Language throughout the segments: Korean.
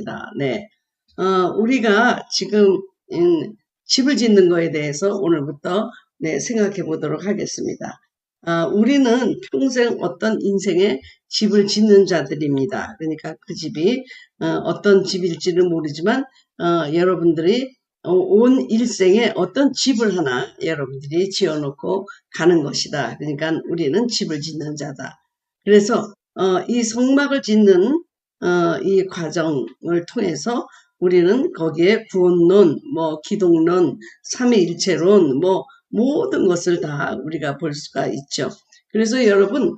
하겠습니다. 네. 우리가 지금, 집을 짓는 거에 대해서 오늘부터, 네, 생각해 보도록 하겠습니다. 우리는 평생 어떤 인생의 집을 짓는 자들입니다. 그러니까 그 집이, 어떤 집일지는 모르지만, 여러분들이 온 일생에 어떤 집을 하나 여러분들이 지어놓고 가는 것이다. 그러니까 우리는 집을 짓는 자다. 그래서 이 성막을 짓는 이 과정을 통해서 우리는 거기에 구원론, 뭐 기독론, 삼위일체론, 뭐 모든 것을 다 우리가 볼 수가 있죠. 그래서 여러분,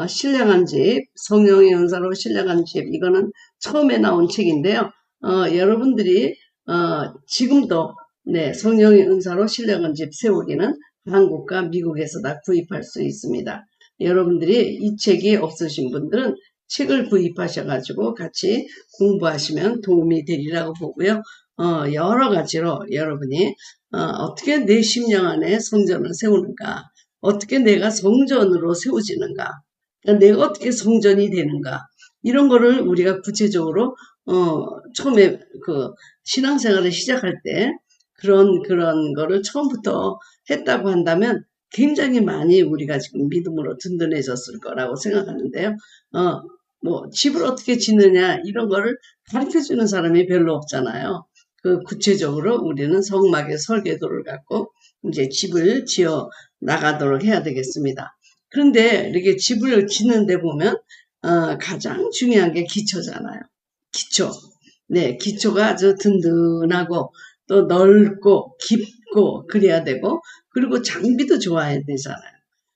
신령한 집, 성령의 은사로 신령한 집, 이거는 처음에 나온 책인데요. 여러분들이, 지금도, 네, 성령의 은사로 신령한 집 세우기는 한국과 미국에서 다 구입할 수 있습니다. 여러분들이 이 책이 없으신 분들은 책을 구입하셔가지고 같이 공부하시면 도움이 되리라고 보고요. 여러 가지로 여러분이, 어떻게 내 심령 안에 성전을 세우는가, 어떻게 내가 성전으로 세워지는가, 그러니까 내가 어떻게 성전이 되는가, 이런 거를 우리가 구체적으로, 처음에 신앙생활을 시작할 때 그런 거를 처음부터 했다고 한다면 굉장히 많이 우리가 지금 믿음으로 든든해졌을 거라고 생각하는데요. 집을 어떻게 짓느냐, 이런 거를 가르쳐 주는 사람이 별로 없잖아요. 구체적으로 우리는 성막의 설계도를 갖고 이제 집을 지어 나가도록 해야 되겠습니다. 그런데 이렇게 집을 짓는데 보면, 가장 중요한 게 기초잖아요. 기초. 네, 기초가 아주 든든하고 또 넓고 깊고 그래야 되고, 그리고 장비도 좋아야 되잖아요.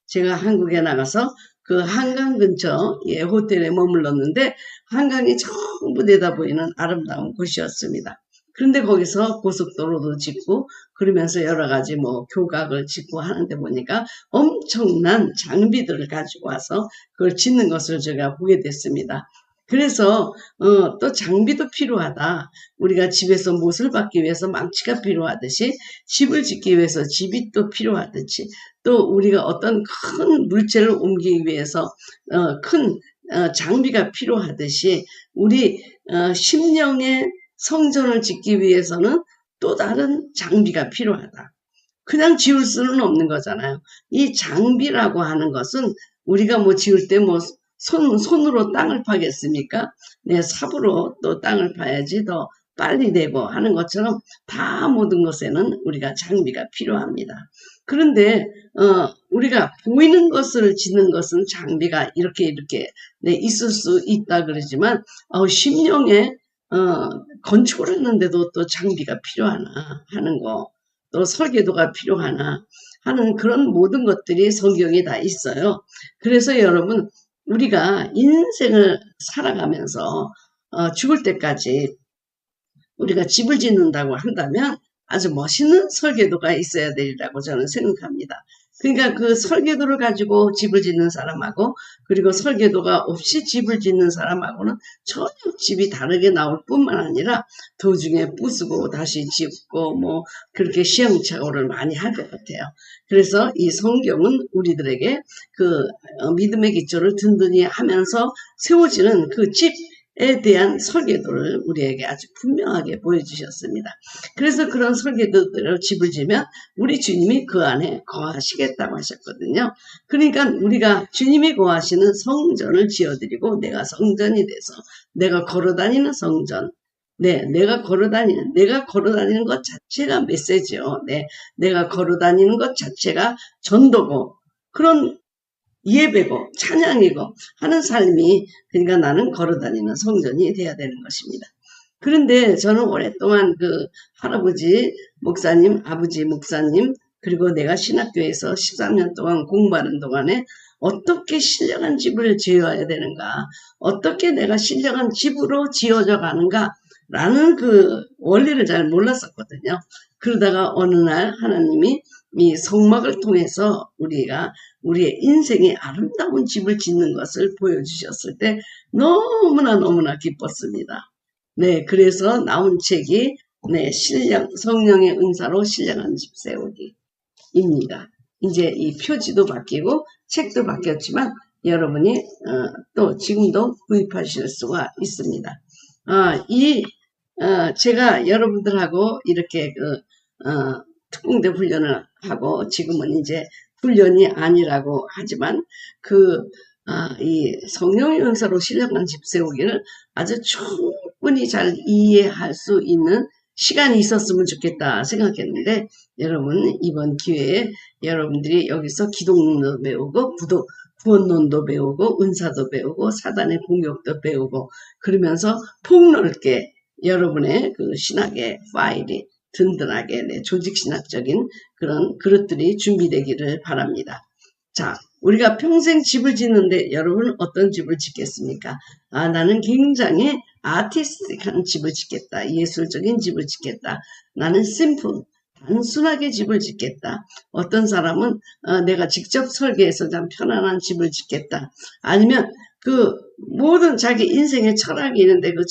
제가 한국에 나가서 그 한강 근처 호텔에 머물렀는데 한강이 전부 내다 보이는 아름다운 곳이었습니다. 그런데 거기서 고속도로도 짓고 그러면서 여러 가지 교각을 짓고 하는데 보니까 엄청난 장비들을 가지고 와서 그걸 짓는 것을 제가 보게 됐습니다. 그래서 또 장비도 필요하다. 우리가 집에서 못을 받기 위해서 망치가 필요하듯이 집을 짓기 위해서 집이 또 필요하듯이, 또 우리가 어떤 큰 물체를 옮기기 위해서 큰 장비가 필요하듯이 우리 심령의 성전을 짓기 위해서는 또 다른 장비가 필요하다. 그냥 지을 수는 없는 거잖아요. 이 장비라고 하는 것은 우리가 지을 때 손으로 땅을 파겠습니까? 네, 삽으로 또 땅을 파야지 더 빨리 되고 하는 것처럼 다 모든 것에는 우리가 장비가 필요합니다. 그런데 우리가 보이는 것을 짓는 것은 장비가 이렇게 네, 있을 수 있다 그러지만 심령에 건축을 했는데도 또 장비가 필요하나 하는 거, 또 설계도가 필요하나 하는 그런 모든 것들이 성경에 다 있어요. 그래서 여러분, 우리가 인생을 살아가면서 죽을 때까지 우리가 집을 짓는다고 한다면 아주 멋있는 설계도가 있어야 되리라고 저는 생각합니다. 그러니까 그 설계도를 가지고 집을 짓는 사람하고 그리고 설계도가 없이 집을 짓는 사람하고는 전혀 집이 다르게 나올 뿐만 아니라 도중에 부수고 다시 짓고 그렇게 시행착오를 많이 할 것 같아요. 그래서 이 성경은 우리들에게 믿음의 기초를 든든히 하면서 세워지는 그 집에 대한 설계도를 우리에게 아주 분명하게 보여주셨습니다. 그래서 그런 설계도대로 집을 지면 우리 주님이 그 안에 거하시겠다고 하셨거든요. 그러니까 우리가 주님이 거하시는 성전을 지어드리고 내가 성전이 돼서 내가 걸어다니는 성전, 네, 내가 걸어다니는 것 자체가 메시지요. 네, 내가 걸어다니는 것 자체가 전도고 그런 예배고 찬양이고 하는 삶이, 그러니까 나는 걸어다니는 성전이 돼야 되는 것입니다. 그런데 저는 오랫동안 할아버지 목사님, 아버지 목사님, 그리고 내가 신학교에서 13년 동안 공부하는 동안에 어떻게 신령한 집을 지어야 되는가, 어떻게 내가 신령한 집으로 지어져 가는가 라는 원리를 잘 몰랐었거든요. 그러다가 어느 날 하나님이 이 성막을 통해서 우리의 인생의 아름다운 집을 짓는 것을 보여주셨을 때 너무나 기뻤습니다. 네, 그래서 나온 책이 네, 성령의 은사로 신령한 집 세우기입니다. 이제 이 표지도 바뀌고 책도 바뀌었지만 여러분이 또 지금도 구입하실 수가 있습니다. 제가 여러분들하고 이렇게 특공대 훈련을 하고 지금은 이제 훈련이 아니라고 하지만 이 성령의 은사로 신령한 집 세우기를 아주 충분히 잘 이해할 수 있는 시간이 있었으면 좋겠다 생각했는데 여러분 이번 기회에 여러분들이 여기서 기독론도 배우고 구원론도 배우고 은사도 배우고 사단의 공격도 배우고 그러면서 폭넓게 여러분의 그 신학의 파일이 든든하게 조직신학적인 그런 그릇들이 준비되기를 바랍니다. 자, 우리가 평생 집을 짓는데 여러분 어떤 집을 짓겠습니까? 나는 굉장히 아티스틱한 집을 짓겠다. 예술적인 집을 짓겠다. 나는 심플, 단순하게 집을 짓겠다. 어떤 사람은 내가 직접 설계해서 좀 편안한 집을 짓겠다. 아니면 그 모든 자기 인생의 철학이 있는데 그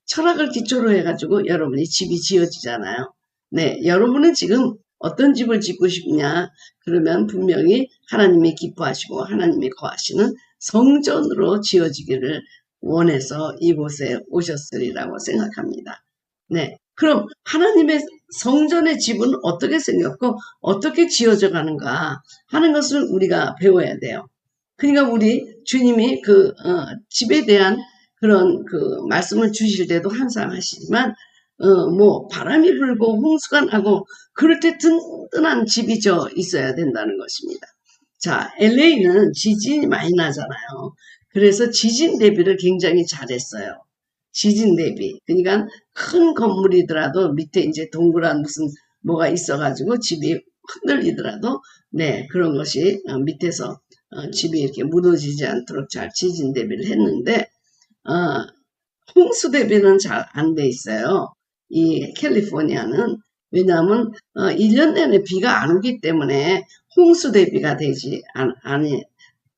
철학을 기초로 해가지고 여러분이 집이 지어지잖아요. 네, 여러분은 지금 어떤 집을 짓고 싶냐? 그러면 분명히 하나님이 기뻐하시고 하나님이 거하시는 성전으로 지어지기를 원해서 이곳에 오셨으리라고 생각합니다. 네, 그럼 하나님의 성전의 집은 어떻게 생겼고 어떻게 지어져 가는가 하는 것을 우리가 배워야 돼요. 그러니까 우리 주님이 집에 대한 그런 말씀을 주실 때도 항상 하시지만 바람이 불고 홍수가 나고 그럴 때 든든한 집이 있어야 된다는 것입니다. 자, LA는 지진이 많이 나잖아요. 그래서 지진 대비를 굉장히 잘했어요. 지진 대비. 그러니까 큰 건물이더라도 밑에 이제 동그란 무슨 뭐가 있어가지고 집이 흔들리더라도 네, 그런 것이 밑에서 집이 이렇게 무너지지 않도록 잘 지진 대비를 했는데 홍수 대비는 잘 안 돼 있어요. 이 캘리포니아는 왜냐하면 1년 내내 비가 안 오기 때문에 홍수 대비가 되지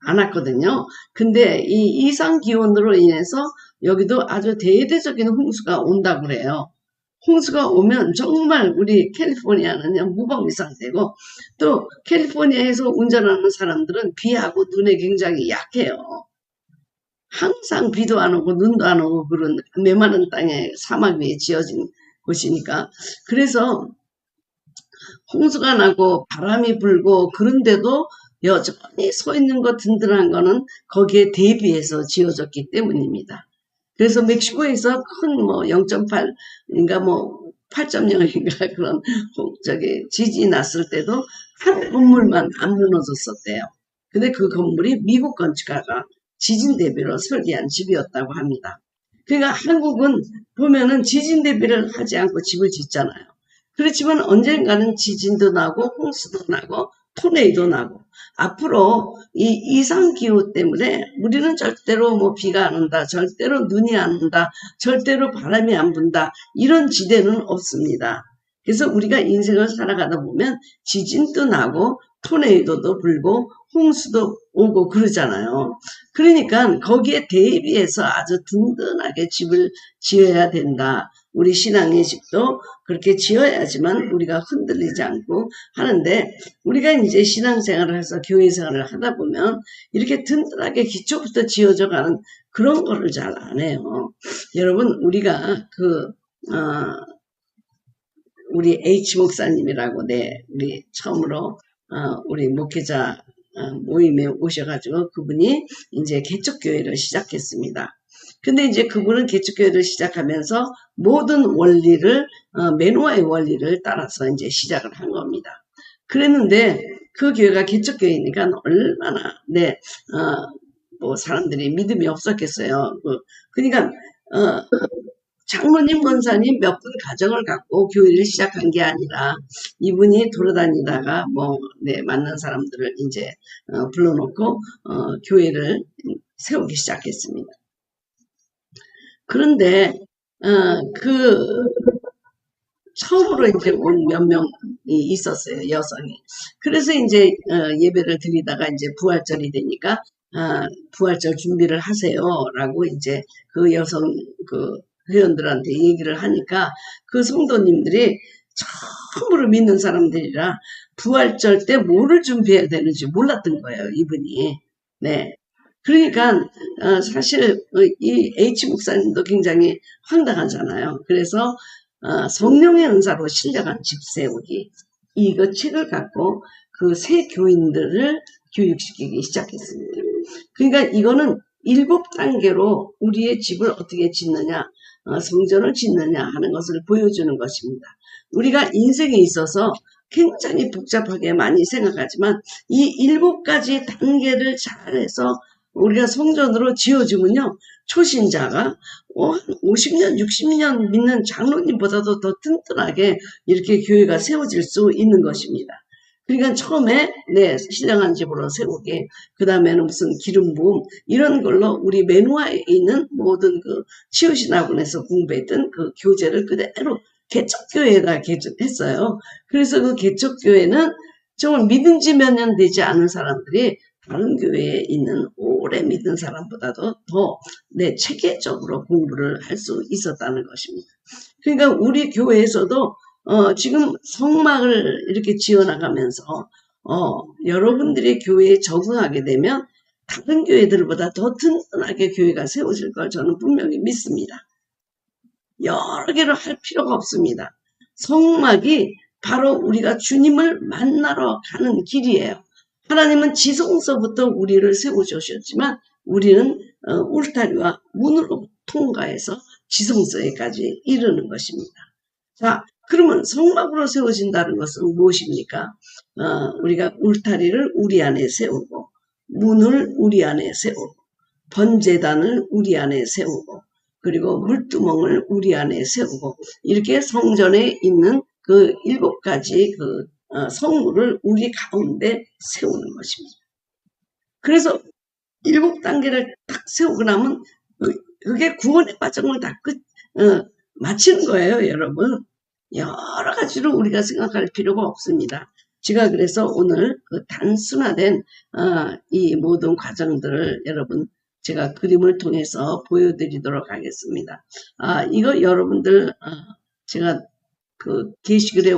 않았거든요. 근데 이 이상 기온으로 인해서 여기도 아주 대대적인 홍수가 온다고 그래요. 홍수가 오면 정말 우리 캘리포니아는 무방비 상태고 또 캘리포니아에서 운전하는 사람들은 비하고 눈에 굉장히 약해요. 항상 비도 안 오고 눈도 안 오고 그런 메마른 땅에 사막 위에 지어진 곳이니까 그래서 홍수가 나고 바람이 불고 그런데도 여전히 서 있는 거 든든한 거는 거기에 대비해서 지어졌기 때문입니다. 그래서 멕시코에서 큰 0.8인가 8.0인가 그런 지진이 났을 때도 한 건물만 안 무너졌었대요. 근데 그 건물이 미국 건축가가 지진 대비로 설계한 집이었다고 합니다. 그러니까 한국은 보면은 지진 대비를 하지 않고 집을 짓잖아요. 그렇지만 언젠가는 지진도 나고 홍수도 나고 토네이도 나고 앞으로 이 이상기후 때문에 우리는 절대로 비가 안 온다, 절대로 눈이 안 온다, 절대로 바람이 안 분다 이런 지대는 없습니다. 그래서 우리가 인생을 살아가다 보면 지진도 나고 토네이도도 불고 홍수도 오고 그러잖아요. 그러니까 거기에 대비해서 아주 든든하게 집을 지어야 된다. 우리 신앙의 집도 그렇게 지어야지만 우리가 흔들리지 않고 하는데 우리가 이제 신앙생활을 해서 교회생활을 하다 보면 이렇게 든든하게 기초부터 지어져 가는 그런 거를 잘 안 해요. 여러분 우리가 우리 H 목사님이라고 우리 처음으로 우리 목회자 모임에 오셔가지고 그분이 이제 개척교회를 시작했습니다. 근데 이제 그분은 개척교회를 시작하면서 모든 원리를 맨오아의 원리를 따라서 이제 시작을 한 겁니다. 그랬는데 그 교회가 개척교회니까 얼마나 사람들이 믿음이 없었겠어요. 그러니까 장로님, 권사님 몇 분 가정을 갖고 교회를 시작한 게 아니라 이분이 돌아다니다가 만난 사람들을 이제 불러놓고 교회를 세우기 시작했습니다. 그런데 처음으로 이제 온 몇 명이 있었어요, 여성이. 그래서 이제 예배를 드리다가 이제 부활절이 되니까 부활절 준비를 하세요라고 이제 그 여성 회원들한테 얘기를 하니까 그 성도님들이 처음으로 믿는 사람들이라 부활절 때 뭐를 준비해야 되는지 몰랐던 거예요, 이분이. 네. 그러니까 사실 이 H 목사님도 굉장히 황당하잖아요. 그래서 성령의 은사로 신령한 집 세우기 이거 책을 갖고 그 새 교인들을 교육시키기 시작했습니다. 그러니까 이거는 7단계로 우리의 집을 어떻게 짓느냐, 성전을 짓느냐 하는 것을 보여주는 것입니다. 우리가 인생에 있어서 굉장히 복잡하게 많이 생각하지만 이 7가지 단계를 잘해서 우리가 성전으로 지어주면요. 초신자가 50년, 60년 믿는 장로님보다도 더 튼튼하게 이렇게 교회가 세워질 수 있는 것입니다. 그러니까 처음에 신령한 집으로 세우게, 그 다음에는 무슨 기름 부음 이런 걸로 우리 매누아에 있는 모든 그 치유신학원에서 공부했던 그 교재를 그대로 개척교회에다 개척했어요. 그래서 그 개척교회는 정말 믿은 지 몇 년 되지 않은 사람들이 다른 교회에 있는 오래 믿은 사람보다도 더 체계적으로 공부를 할 수 있었다는 것입니다. 그러니까 우리 교회에서도 지금 성막을 이렇게 지어나가면서 여러분들이 교회에 적응하게 되면 다른 교회들보다 더 튼튼하게 교회가 세워질 걸 저는 분명히 믿습니다. 여러 개를 할 필요가 없습니다. 성막이 바로 우리가 주님을 만나러 가는 길이에요. 하나님은 지성서부터 우리를 세워주셨지만 우리는 울타리와 문으로 통과해서 지성서에까지 이르는 것입니다. 자, 그러면 성막으로 세워진다는 것은 무엇입니까? 우리가 울타리를 우리 안에 세우고 문을 우리 안에 세우고 번제단을 우리 안에 세우고 그리고 물두멍을 우리 안에 세우고 이렇게 성전에 있는 그 7가지 그 성물을 우리 가운데 세우는 것입니다. 그래서 7단계를 딱 세우고 나면 그게 구원의 과정을 다 마치는 거예요, 여러분. 여러 가지로 우리가 생각할 필요가 없습니다. 제가 그래서 오늘 그 단순화된 이 모든 과정들을 여러분 제가 그림을 통해서 보여드리도록 하겠습니다. 이거 여러분들 제가 그 게시글에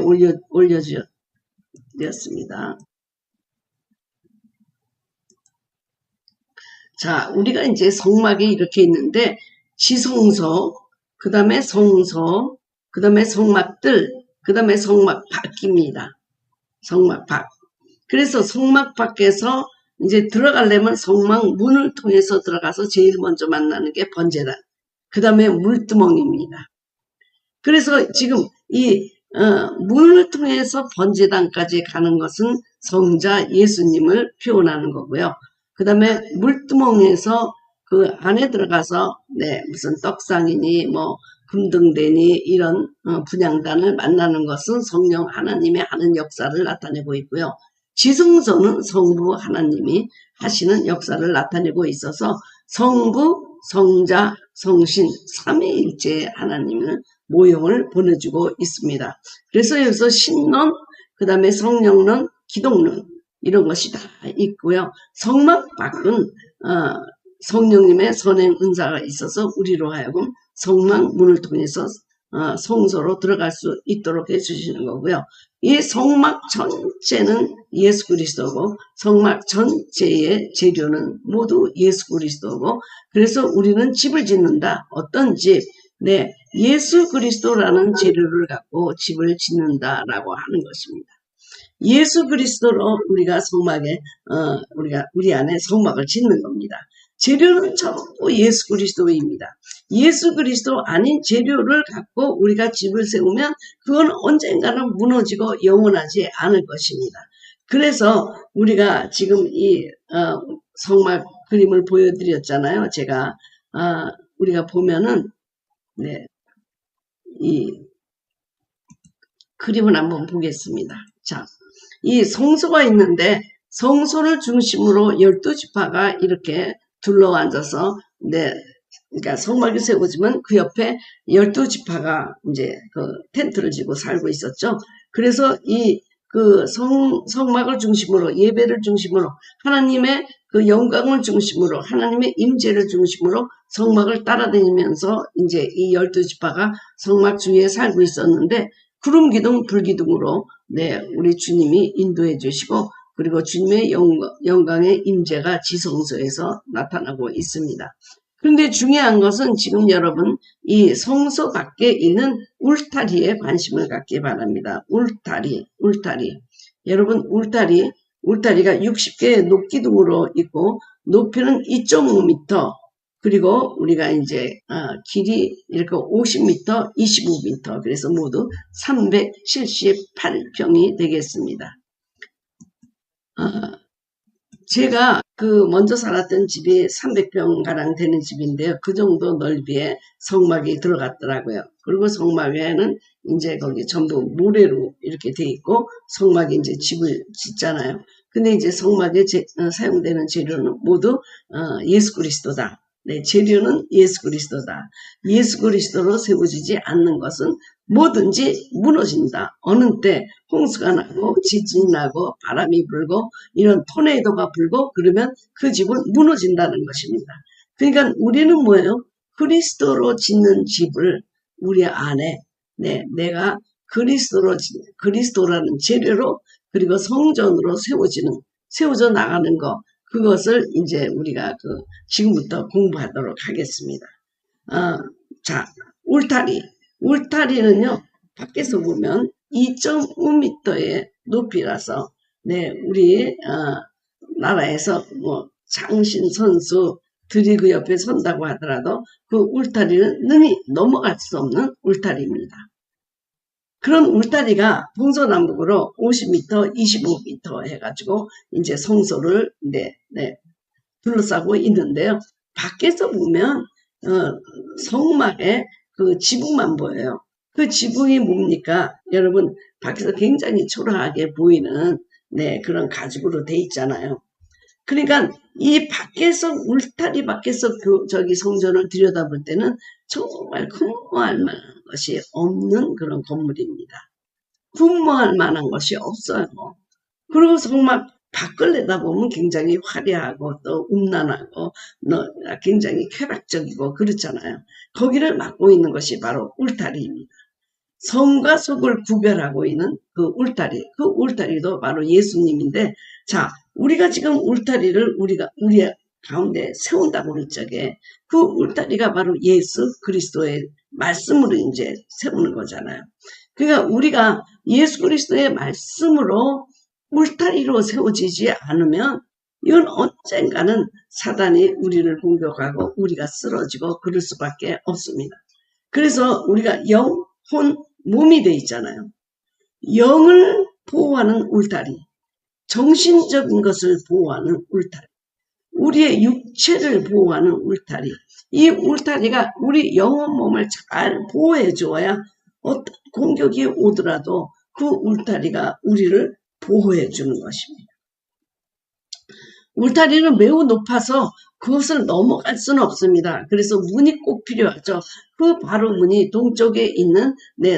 올려드렸습니다. 자, 우리가 이제 성막이 이렇게 있는데 지성소, 그 다음에 성소, 그 다음에 성막들, 그 다음에 성막 밖입니다. 성막 밖. 그래서 성막 밖에서 이제 들어가려면 성막 문을 통해서 들어가서 제일 먼저 만나는 게 번제단. 그 다음에 물두멍입니다. 그래서 지금 이 문을 통해서 번제단까지 가는 것은 성자 예수님을 표현하는 거고요. 그 다음에 물두멍에서 그 안에 들어가서 무슨 떡상이니 뭐 금등대니 이런 분향단을 만나는 것은 성령 하나님의 하는 역사를 나타내고 있고요. 지성소는 성부 하나님이 하시는 역사를 나타내고 있어서 성부, 성자, 성신 삼위일체 하나님을 모형을 보내주고 있습니다. 그래서 여기서 신론, 그 다음에 성령론, 기독론 이런 것이 다 있고요. 성막 밖은 성령님의 선행 은사가 있어서 우리로 하여금 성막 문을 통해서 성소로 들어갈 수 있도록 해주시는 거고요. 이 성막 전체는 예수 그리스도고 성막 전체의 재료는 모두 예수 그리스도고 그래서 우리는 집을 짓는다. 어떤 집? 예수 그리스도라는 재료를 갖고 집을 짓는다라고 하는 것입니다. 예수 그리스도로 우리가 성막에 우리 안에 성막을 짓는 겁니다. 재료는 전부 예수 그리스도입니다. 예수 그리스도 아닌 재료를 갖고 우리가 집을 세우면 그건 언젠가는 무너지고 영원하지 않을 것입니다. 그래서 우리가 지금 이 성막 그림을 보여드렸잖아요. 제가 우리가 보면은 이 그림을 한번 보겠습니다. 자, 이 성소가 있는데 성소를 중심으로 12지파가 이렇게 둘러앉아서 그러니까 성막이 세워지면 그 옆에 12지파가 이제 그 텐트를 지고 살고 있었죠. 그래서 이 그 성막을 중심으로 예배를 중심으로 하나님의 그 영광을 중심으로 하나님의 임재를 중심으로 성막을 따라다니면서 이제 이 12지파가 성막 주위에 살고 있었는데 구름 기둥 불 기둥으로 우리 주님이 인도해 주시고 그리고 주님의 영광의 임재가 지성소에서 나타나고 있습니다. 그런데 중요한 것은 지금 여러분 이 성소 밖에 있는 울타리에 관심을 갖기 바랍니다. 울타리. 여러분 울타리가 60개의 녹기둥으로 있고 높이는 2.5m, 그리고 우리가 이제 길이 이렇게 50m, 25m, 그래서 모두 378평이 되겠습니다. 제가 먼저 살았던 집이 300평가량 되는 집인데요. 그 정도 넓이에 성막이 들어갔더라고요. 그리고 성막 외에는 이제 거기 전부 모래로 이렇게 돼 있고 성막이 이제 집을 짓잖아요. 근데 이제 성막에 사용되는 재료는 모두 예수 그리스도다. 네, 재료는 예수 그리스도다. 예수 그리스도로 세워지지 않는 것은 뭐든지 무너진다. 어느 때 홍수가 나고 지진이 나고 바람이 불고 이런 토네이도가 불고 그러면 그 집은 무너진다는 것입니다. 그러니까 우리는 뭐예요? 그리스도로 짓는 집을 우리 안에 내가 그리스도라는 재료로 그리고 성전으로 세워져 나가는 것, 그것을 이제 우리가 지금부터 공부하도록 하겠습니다. 자, 울타리는요, 밖에서 보면 2.5m의 높이라서, 우리, 나라에서 장신 선수들이 그 옆에 선다고 하더라도 그 울타리는 능히 넘어갈 수 없는 울타리입니다. 그런 울타리가 동서남북으로 50m, 25m 해가지고 이제 성소를 둘러싸고 있는데요. 밖에서 보면 성막에 그 지붕만 보여요. 그 지붕이 뭡니까? 여러분 밖에서 굉장히 초라하게 보이는 그런 가죽으로 돼 있잖아요. 그러니까 이 밖에서 울타리 밖에서 저기 성전을 들여다볼 때는 정말 근무할 만한 것이 없는 그런 건물입니다. 근무할 만한 것이 없어요. 그리고 성막 밖을 내다보면 굉장히 화려하고 또 음란하고 굉장히 쾌락적이고 그렇잖아요. 거기를 막고 있는 것이 바로 울타리입니다. 성과 속을 구별하고 있는 그 울타리도 바로 예수님인데, 자, 우리가 지금 울타리를 우리 가운데 세운다고 그럴 적에 그 울타리가 바로 예수 그리스도의 말씀으로 이제 세우는 거잖아요. 그러니까 우리가 예수 그리스도의 말씀으로 울타리로 세워지지 않으면 이건 언젠가는 사단이 우리를 공격하고 우리가 쓰러지고 그럴 수밖에 없습니다. 그래서 우리가 영, 혼, 몸이 돼 있잖아요. 영을 보호하는 울타리, 정신적인 것을 보호하는 울타리, 우리의 육체를 보호하는 울타리, 이 울타리가 우리 영혼 몸을 잘 보호해 주어야 어떤 공격이 오더라도 그 울타리가 우리를 보호해 주는 것입니다. 울타리는 매우 높아서 그것을 넘어갈 수는 없습니다. 그래서 문이 꼭 필요하죠. 그 바로 문이 동쪽에 있는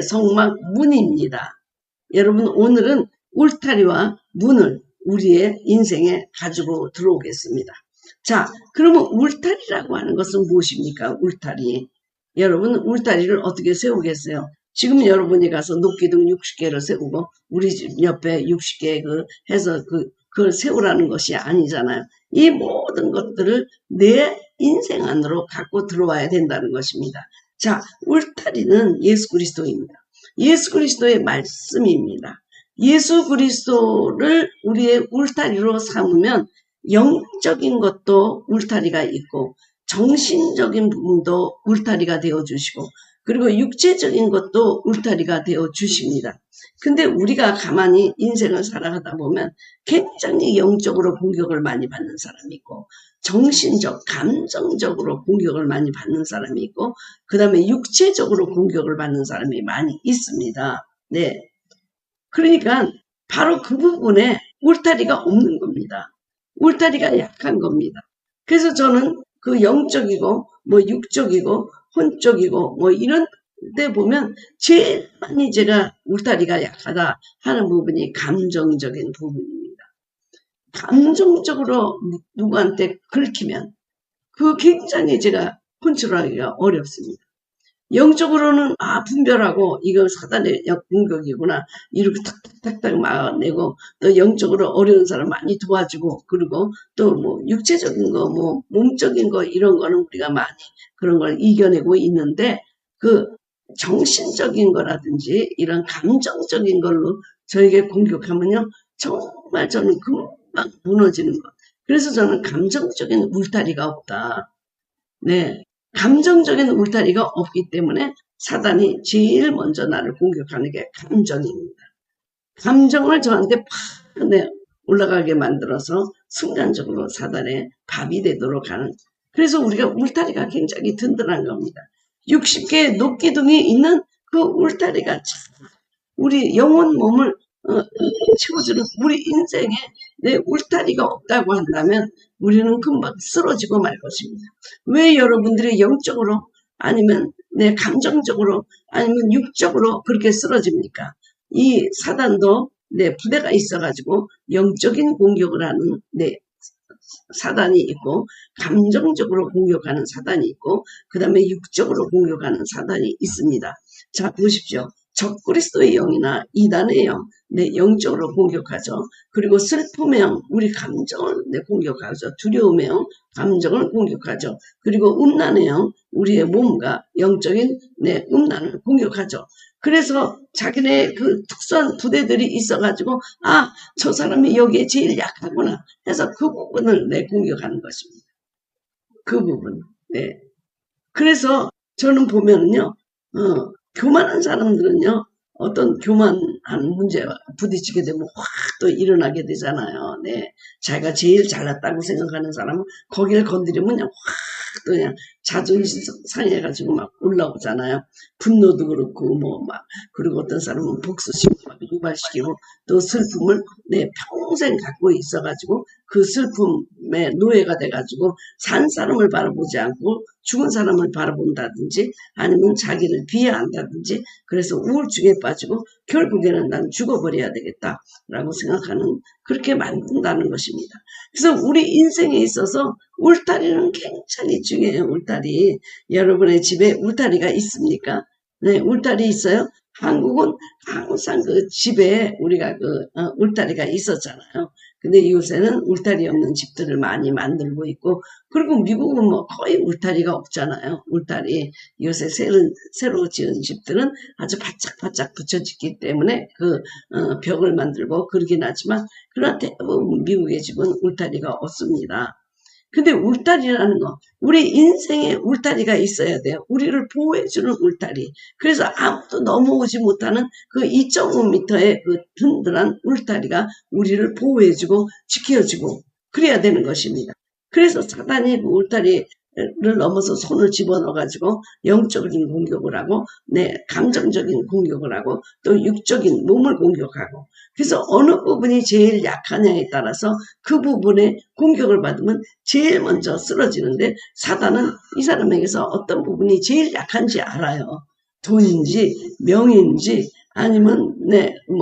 성막 문입니다. 여러분 오늘은 울타리와 문을 우리의 인생에 가지고 들어오겠습니다. 자, 그러면 울타리라고 하는 것은 무엇입니까? 울타리. 여러분 울타리를 어떻게 세우겠어요? 지금 여러분이 가서 녹기둥 60개를 세우고 우리 집 옆에 60개 해서 그걸 세우라는 것이 아니잖아요. 이 모든 것들을 내 인생 안으로 갖고 들어와야 된다는 것입니다. 자, 울타리는 예수 그리스도입니다. 예수 그리스도의 말씀입니다. 예수 그리스도를 우리의 울타리로 삼으면 영적인 것도 울타리가 있고 정신적인 부분도 울타리가 되어주시고 그리고 육체적인 것도 울타리가 되어 주십니다. 근데 우리가 가만히 인생을 살아가다 보면 굉장히 영적으로 공격을 많이 받는 사람이 있고 정신적, 감정적으로 공격을 많이 받는 사람이 있고 그 다음에 육체적으로 공격을 받는 사람이 많이 있습니다. 네. 그러니까 바로 그 부분에 울타리가 없는 겁니다. 울타리가 약한 겁니다. 그래서 저는 그 영적이고 육적이고 혼적이고 이런 데 보면 제일 많이 제가 울타리가 약하다 하는 부분이 감정적인 부분입니다. 감정적으로 누구한테 긁히면 그 굉장히 제가 컨트롤하기가 어렵습니다. 영적으로는 분별하고 이건 사단의 공격이구나 이렇게 탁탁탁탁 막아내고, 또 영적으로 어려운 사람 많이 도와주고, 그리고 또 뭐 육체적인 거 뭐 몸적인 거 이런 거는 우리가 많이 그런 걸 이겨내고 있는데, 그 정신적인 거라든지 이런 감정적인 걸로 저에게 공격하면요 정말 저는 금방 무너지는 거. 그래서 저는 감정적인 울타리가 없다. 네. 감정적인 울타리가 없기 때문에 사단이 제일 먼저 나를 공격하는 게 감정입니다. 감정을 저한테 팍 올라가게 만들어서 순간적으로 사단의 밥이 되도록 하는. 그래서 우리가 울타리가 굉장히 든든한 겁니다. 60개의 녹기둥이 있는 그 울타리가 참 우리 영혼 몸을 채워주는, 우리 인생에 내 울타리가 없다고 한다면 우리는 금방 쓰러지고 말 것입니다. 왜 여러분들이 영적으로 아니면 내 감정적으로 아니면 육적으로 그렇게 쓰러집니까? 이 사단도 내 부대가 있어가지고 영적인 공격을 하는 사단이 있고, 감정적으로 공격하는 사단이 있고, 그 다음에 육적으로 공격하는 사단이 있습니다. 자, 보십시오. 적그리스도의 영이나 이단의 영, 영적으로 공격하죠. 그리고 슬픔의 영, 우리 감정을 공격하죠. 두려움의 영, 감정을 공격하죠. 그리고 음란의 영, 우리의 몸과 영적인 음란을 공격하죠. 그래서 자기네 그 특수한 부대들이 있어가지고 저 사람이 여기에 제일 약하구나 해서 그 부분을 공격하는 것입니다. 그 부분. 네. 그래서 저는 보면은요, 교만한 사람들은요, 어떤 교만한 문제와 부딪히게 되면 확 또 일어나게 되잖아요. 네. 자기가 제일 잘났다고 생각하는 사람은 거기를 건드리면 그냥 확 또 그냥 자존심 상해가지고 막 올라오잖아요. 분노도 그렇고, 그리고 어떤 사람은 복수심을 막 유발시키고, 또 슬픔을 평생 갖고 있어가지고, 그 슬픔에 노예가 돼가지고, 산 사람을 바라보지 않고, 죽은 사람을 바라본다든지, 아니면 자기를 비하한다든지, 그래서 우울증에 빠지고, 결국에는 난 죽어버려야 되겠다라고 생각하는, 그렇게 만든다는 것입니다. 그래서 우리 인생에 있어서 울타리는 굉장히 중요해요. 울타리. 여러분의 집에 울타리가 있습니까? 네, 울타리 있어요. 한국은 항상 그 집에 우리가 울타리가 있었잖아요. 근데 요새는 울타리 없는 집들을 많이 만들고 있고, 그리고 미국은 뭐 거의 울타리가 없잖아요. 울타리. 요새 새로 지은 집들은 아주 바짝바짝 붙여지기 때문에 벽을 만들고 그러긴 하지만, 그러나 대부분 미국의 집은 울타리가 없습니다. 근데 울타리라는 거, 우리 인생에 울타리가 있어야 돼요. 우리를 보호해주는 울타리. 그래서 아무도 넘어오지 못하는 그 2.5m의 그 든든한 울타리가 우리를 보호해주고 지켜주고 그래야 되는 것입니다. 그래서 사단이 그 울타리를 넘어서 손을 집어넣어가지고 영적인 공격을 하고, 감정적인 공격을 하고, 또 육적인 몸을 공격하고, 그래서 어느 부분이 제일 약하냐에 따라서 그 부분에 공격을 받으면 제일 먼저 쓰러지는데, 사단은 이 사람에게서 어떤 부분이 제일 약한지 알아요. 돈인지 명인지 아니면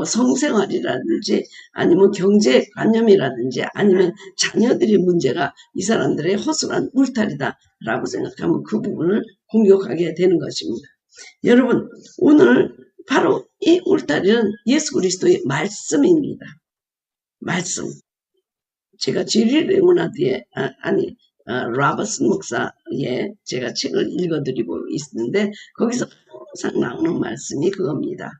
성생활이라든지 아니면 경제관념이라든지 아니면 자녀들의 문제가 이 사람들의 허술한 울타리다라고 생각하면 그 부분을 공격하게 되는 것입니다. 여러분, 오늘 바로 이 울타리는 예수 그리스도의 말씀입니다. 말씀. 제가 지리 레모나드의 라버슨 목사의 제가 책을 읽어드리고 있는데, 거기서 항상 나오는 말씀이 그겁니다.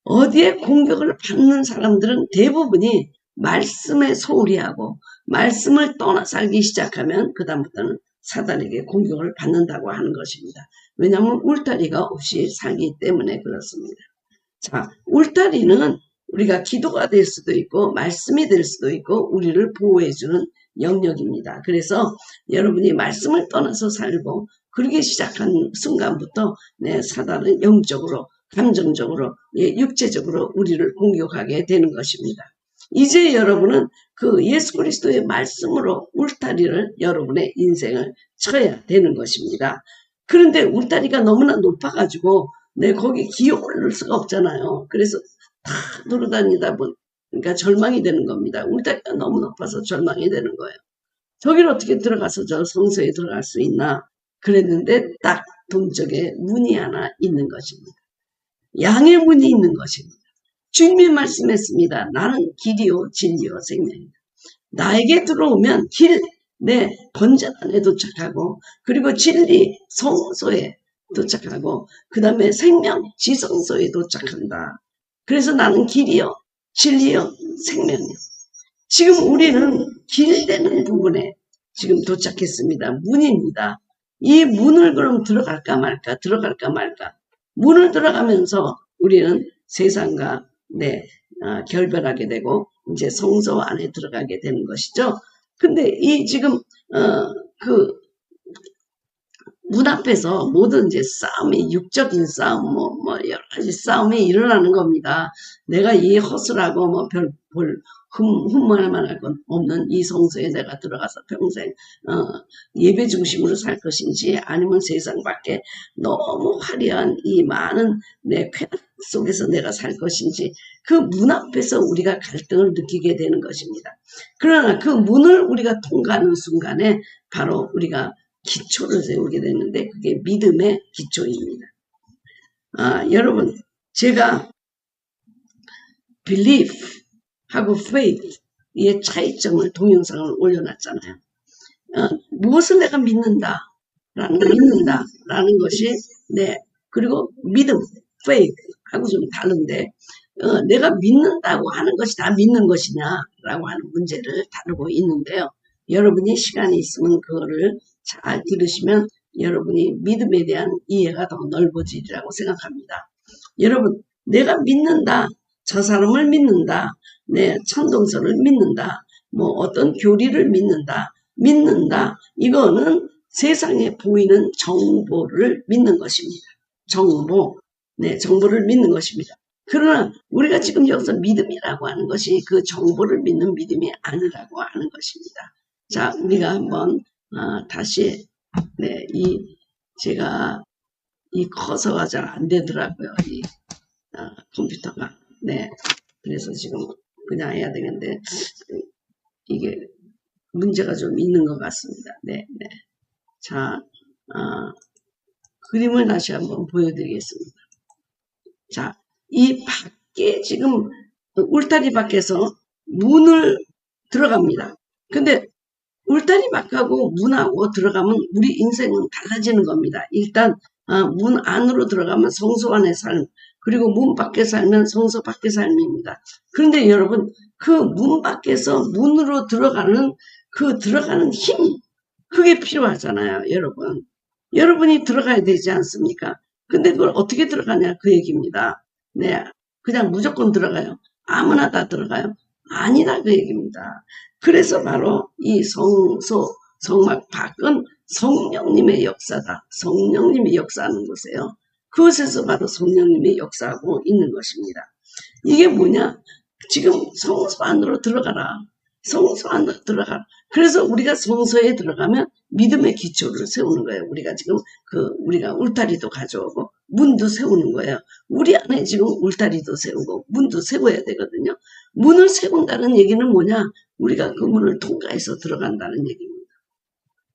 어디에 공격을 받는 사람들은 대부분이 말씀에 소홀히 하고 말씀을 떠나 살기 시작하면 그 다음부터는 사단에게 공격을 받는다고 하는 것입니다. 왜냐하면 울타리가 없이 살기 때문에 그렇습니다. 자, 울타리는 우리가 기도가 될 수도 있고 말씀이 될 수도 있고 우리를 보호해주는 영역입니다. 그래서 여러분이 말씀을 떠나서 살고 그러기 시작한 순간부터 사단은 영적으로, 감정적으로, 육체적으로 우리를 공격하게 되는 것입니다. 이제 여러분은 그 예수 그리스도의 말씀으로 울타리를 여러분의 인생을 쳐야 되는 것입니다. 그런데 울타리가 너무나 높아가지고 거기 기어 오를 수가 없잖아요. 그래서 다 돌아다니다 보니까 절망이 되는 겁니다. 울타리가 너무 높아서 절망이 되는 거예요. 저기를 어떻게 들어가서 저 성소에 들어갈 수 있나 그랬는데 딱 동쪽에 문이 하나 있는 것입니다. 양의 문이 있는 것입니다. 주님이 말씀했습니다. 나는 길이요 진리요 생명이다. 나에게 들어오면 길, 내 건전한에 도착하고, 그리고 진리 성소에 도착하고, 그 다음에 생명 지성소에 도착한다. 그래서 나는 길이요 진리요 생명이요. 지금 우리는 길 되는 부분에 지금 도착했습니다. 문입니다. 이 문을 그럼 들어갈까 말까 들어갈까 말까. 문을 들어가면서 우리는 세상과 결별하게 되고 이제 성소 안에 들어가게 되는 것이죠. 근데 이 지금 그 문 앞에서 모든 이제 싸움이 육적인 싸움 뭐 여러 가지 싸움이 일어나는 겁니다. 내가 이 허술하고 뭐 별 흠모할 만할 건 없는 이 성소에 내가 들어가서 평생 예배 중심으로 살 것인지, 아니면 세상 밖에 너무 화려한 이 많은 내 쾌락 속에서 내가 살 것인지, 그 문 앞에서 우리가 갈등을 느끼게 되는 것입니다. 그러나 그 문을 우리가 통과하는 순간에 바로 우리가 기초를 세우게 되는데, 그게 믿음의 기초입니다. 여러분, 제가 belief 하고 faith 의 차이점을 동영상을 올려놨잖아요. 무엇을 내가 믿는다라는 것이 그리고 믿음 faith 하고 좀 다른데, 내가 믿는다고 하는 것이 다 믿는 것이냐라고 하는 문제를 다루고 있는데요. 여러분이 시간이 있으면 그거를 잘 들으시면 여러분이 믿음에 대한 이해가 더 넓어지리라고 생각합니다. 여러분, 내가 믿는다, 저 사람을 믿는다, 천동설을 믿는다, 뭐 어떤 교리를 믿는다, 이거는 세상에 보이는 정보를 믿는 것입니다. 정보를 믿는 것입니다. 그러나 우리가 지금 여기서 믿음이라고 하는 것이 그 정보를 믿는 믿음이 아니라고 하는 것입니다. 자, 우리가 한번 다시 제가 이 커서가 잘 안 되더라고요. 이 컴퓨터가. 그래서 지금 그냥 해야 되는데 이게 문제가 좀 있는 것 같습니다. 자, 그림을 다시 한번 보여드리겠습니다. 자, 이 밖에 지금 울타리 밖에서 문을 들어갑니다. 근데 울타리 밖하고 문하고 들어가면 우리 인생은 달라지는 겁니다. 일단 문 안으로 들어가면 성소 안의 삶, 그리고 문 밖에 살면 성소 밖의 삶입니다. 그런데 여러분, 그 문 밖에서 문으로 들어가는 힘, 그게 필요하잖아요. 여러분이 들어가야 되지 않습니까? 근데 그걸 어떻게 들어가냐, 그 얘기입니다. 그냥 무조건 들어가요. 아무나 다 들어가요. 아니다, 그 얘기입니다. 그래서 바로 이 성막 밖은 성령님의 역사다. 성령님이 역사하는 곳이에요. 그곳에서 바로 성령님이 역사하고 있는 것입니다. 이게 뭐냐? 지금 성소 안으로 들어가라. 성소 안으로 들어가라. 그래서 우리가 성소에 들어가면 믿음의 기초를 세우는 거예요. 우리가 지금 우리가 울타리도 가져오고 문도 세우는 거예요. 우리 안에 지금 울타리도 세우고 문도 세워야 되거든요. 문을 세운다는 얘기는 뭐냐? 우리가 그 문을 통과해서 들어간다는 얘기입니다.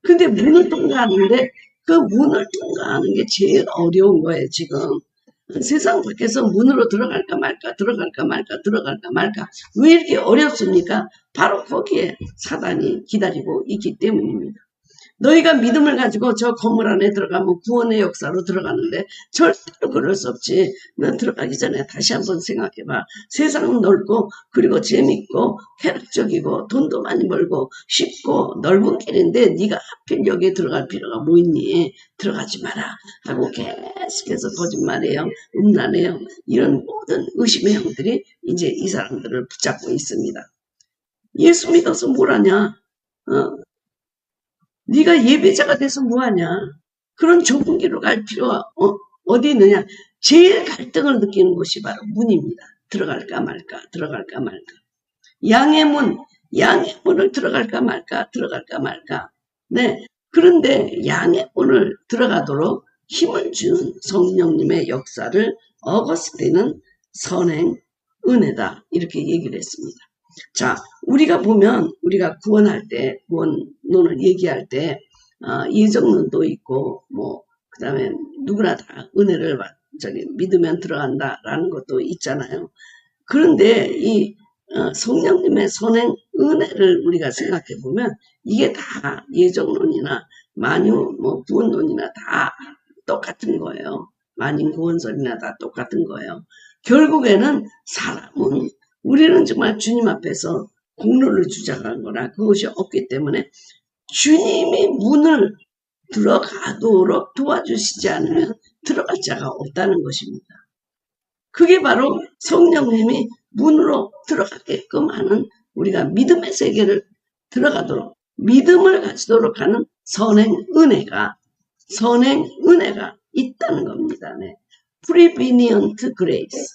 근데 문을 통과하는데 그 문을 통과하는 게 제일 어려운 거예요, 지금. 세상 밖에서 문으로 들어갈까 말까. 왜 이렇게 어렵습니까? 바로 거기에 사단이 기다리고 있기 때문입니다. 너희가 믿음을 가지고 저 건물 안에 들어가면 구원의 역사로 들어가는데 절대로 그럴 수 없지. 너 들어가기 전에 다시 한번 생각해봐. 세상은 넓고 그리고 재밌고 쾌락적이고 돈도 많이 벌고 쉽고 넓은 길인데 네가 하필 여기에 들어갈 필요가 뭐 있니? 들어가지 마라 하고 계속해서 거짓말의 영, 음란의 영, 이런 모든 의심의 영들이 이제 이 사람들을 붙잡고 있습니다. 예수 믿어서 뭘 하냐? 네가 예배자가 돼서 뭐하냐? 그런 좁은 길로 갈 필요가 어디 있느냐? 제일 갈등을 느끼는 곳이 바로 문입니다. 들어갈까 말까. 양의 문을 들어갈까 말까. 그런데 양의 문을 들어가도록 힘을 준 성령님의 역사를 어거스틴은 선행, 은혜다, 이렇게 얘기를 했습니다. 자, 우리가 보면 우리가 구원할 때, 구원론을 얘기할 때 예정론도 있고 그 다음에 누구나 다 은혜를 믿으면 들어간다라는 것도 있잖아요. 그런데 이 성령님의 선행 은혜를 우리가 생각해 보면 이게 다 예정론이나 만유 구원론이나 다 똑같은 거예요. 만인 구원설이나 다 똑같은 거예요. 결국에는 사람은 우리는 정말 주님 앞에서 공로를 주장한 거라 그것이 없기 때문에 주님이 문을 들어가도록 도와주시지 않으면 들어갈 자가 없다는 것입니다. 그게 바로 성령님이 문으로 들어가게끔 하는 우리가 믿음의 세계를 들어가도록 믿음을 가지도록 하는 선행 은혜가 있다는 겁니다. 네. Prevenient grace.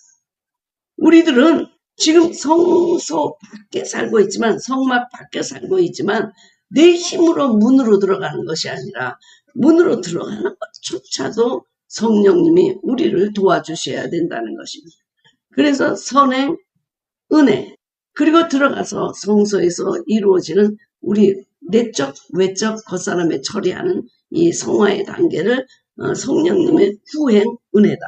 우리들은 지금 성소 밖에 살고 있지만 성막 밖에 살고 있지만 내 힘으로 문으로 들어가는 것이 아니라 문으로 들어가는 것조차도 성령님이 우리를 도와주셔야 된다는 것입니다. 그래서 선행 은혜 그리고 들어가서 성소에서 이루어지는 우리 내적 외적 겉사람에 처리하는 이 성화의 단계를 성령님의 후행 은혜다.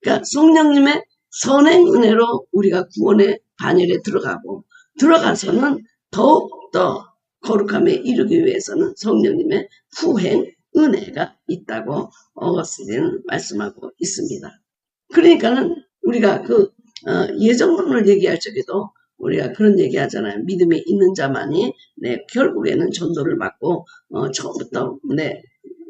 그러니까 성령님의 선행 은혜로 우리가 구원의 반열에 들어가고 들어가서는 더욱더 거룩함에 이르기 위해서는 성령님의 후행 은혜가 있다고 어거스틴은 말씀하고 있습니다. 그러니까는 우리가 예정론을 얘기할 적에도 우리가 그런 얘기 하잖아요. 믿음에 있는 자만이 결국에는 전도를 받고 처음부터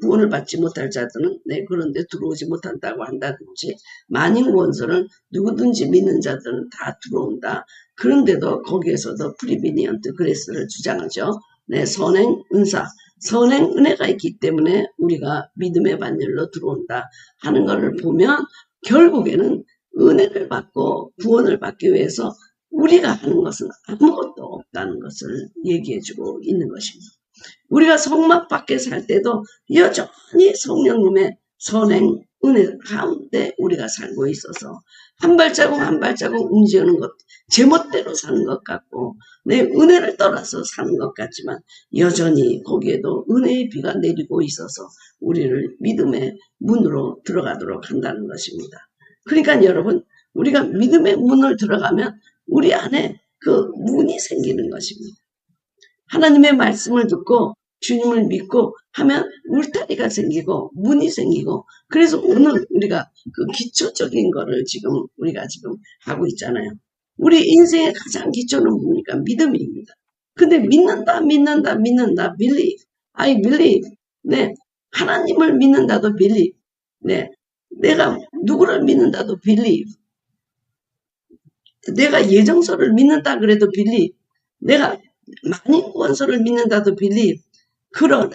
구원을 받지 못할 자들은 그런데 들어오지 못한다고 한다든지 만인구원설은 누구든지 믿는 자들은 다 들어온다. 그런데도 거기에서도 프리비니언트 그레스를 주장하죠. 선행 은사, 선행 은혜가 있기 때문에 우리가 믿음의 반열로 들어온다 하는 것을 보면 결국에는 은혜를 받고 구원을 받기 위해서 우리가 하는 것은 아무것도 없다는 것을 얘기해주고 있는 것입니다. 우리가 성막 밖에 살 때도 여전히 성령님의 선행 은혜 가운데 우리가 살고 있어서 한 발자국 한 발자국 움직이는 것 제멋대로 사는 것 같고 내 은혜를 떠나서 사는 것 같지만 여전히 거기에도 은혜의 비가 내리고 있어서 우리를 믿음의 문으로 들어가도록 한다는 것입니다. 그러니까 여러분 우리가 믿음의 문을 들어가면 우리 안에 그 문이 생기는 것입니다. 하나님의 말씀을 듣고 주님을 믿고 하면 울타리가 생기고 문이 생기고 그래서 오늘 우리가 그 기초적인 거를 우리가 지금 하고 있잖아요. 우리 인생의 가장 기초는 뭡니까? 믿음입니다. 근데 믿는다 believe. I believe. 하나님을 믿는다도 believe. 내가 누구를 믿는다도 believe. 내가 예정서를 믿는다 그래도 believe. 내가 만인구원서를 믿는다도 believe. 그런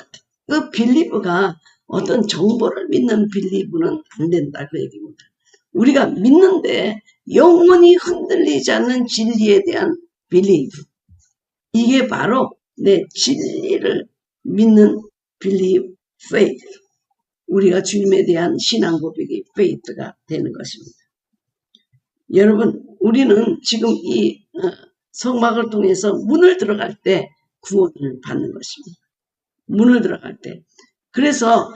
그 believe가 어떤 정보를 믿는 believe는 안 된다 그 얘기입니다. 우리가 믿는데 영원히 흔들리지 않는 진리에 대한 believe. 이게 바로 내 진리를 믿는 believe, faith. 우리가 주님에 대한 신앙 고백이 faith가 되는 것입니다. 여러분 우리는 지금 이 성막을 통해서 문을 들어갈 때 구원을 받는 것입니다. 문을 들어갈 때. 그래서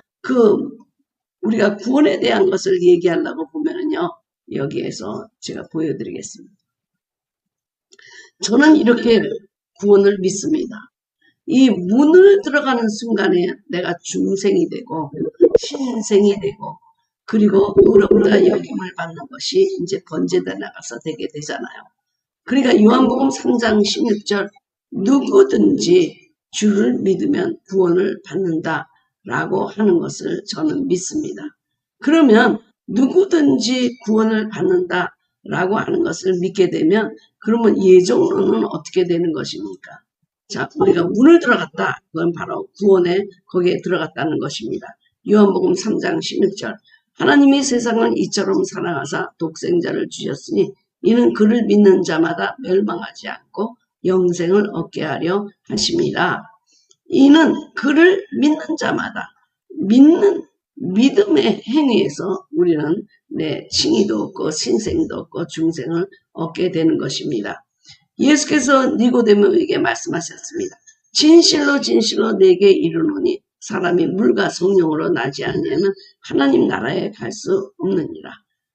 우리가 구원에 대한 것을 얘기하려고 보면은요. 여기에서 제가 보여드리겠습니다. 저는 이렇게 구원을 믿습니다. 이 문을 들어가는 순간에 내가 중생이 되고 신생이 되고 그리고 의롭다 여김을 받는 것이 이제 번제대 나가서 되게 되잖아요. 그러니까 요한복음 3장 16절 누구든지 주를 믿으면 구원을 받는다라고 하는 것을 저는 믿습니다. 그러면 누구든지 구원을 받는다라고 하는 것을 믿게 되면 그러면 예정론은 어떻게 되는 것입니까? 자, 우리가 문을 들어갔다. 그건 바로 구원에 거기에 들어갔다는 것입니다. 요한복음 3장 16절 하나님이 세상을 이처럼 사랑하사 독생자를 주셨으니 이는 그를 믿는 자마다 멸망하지 않고 영생을 얻게 하려 하심이라. 이는 그를 믿는 자마다 믿음의 행위에서 우리는 칭의도 얻고 신생도 얻고 중생을 얻게 되는 것입니다. 예수께서 니고데모에게 말씀하셨습니다. 진실로 진실로 내게 이르노니 사람이 물과 성령으로 나지 않으면 하나님 나라에 갈 수 없느니라.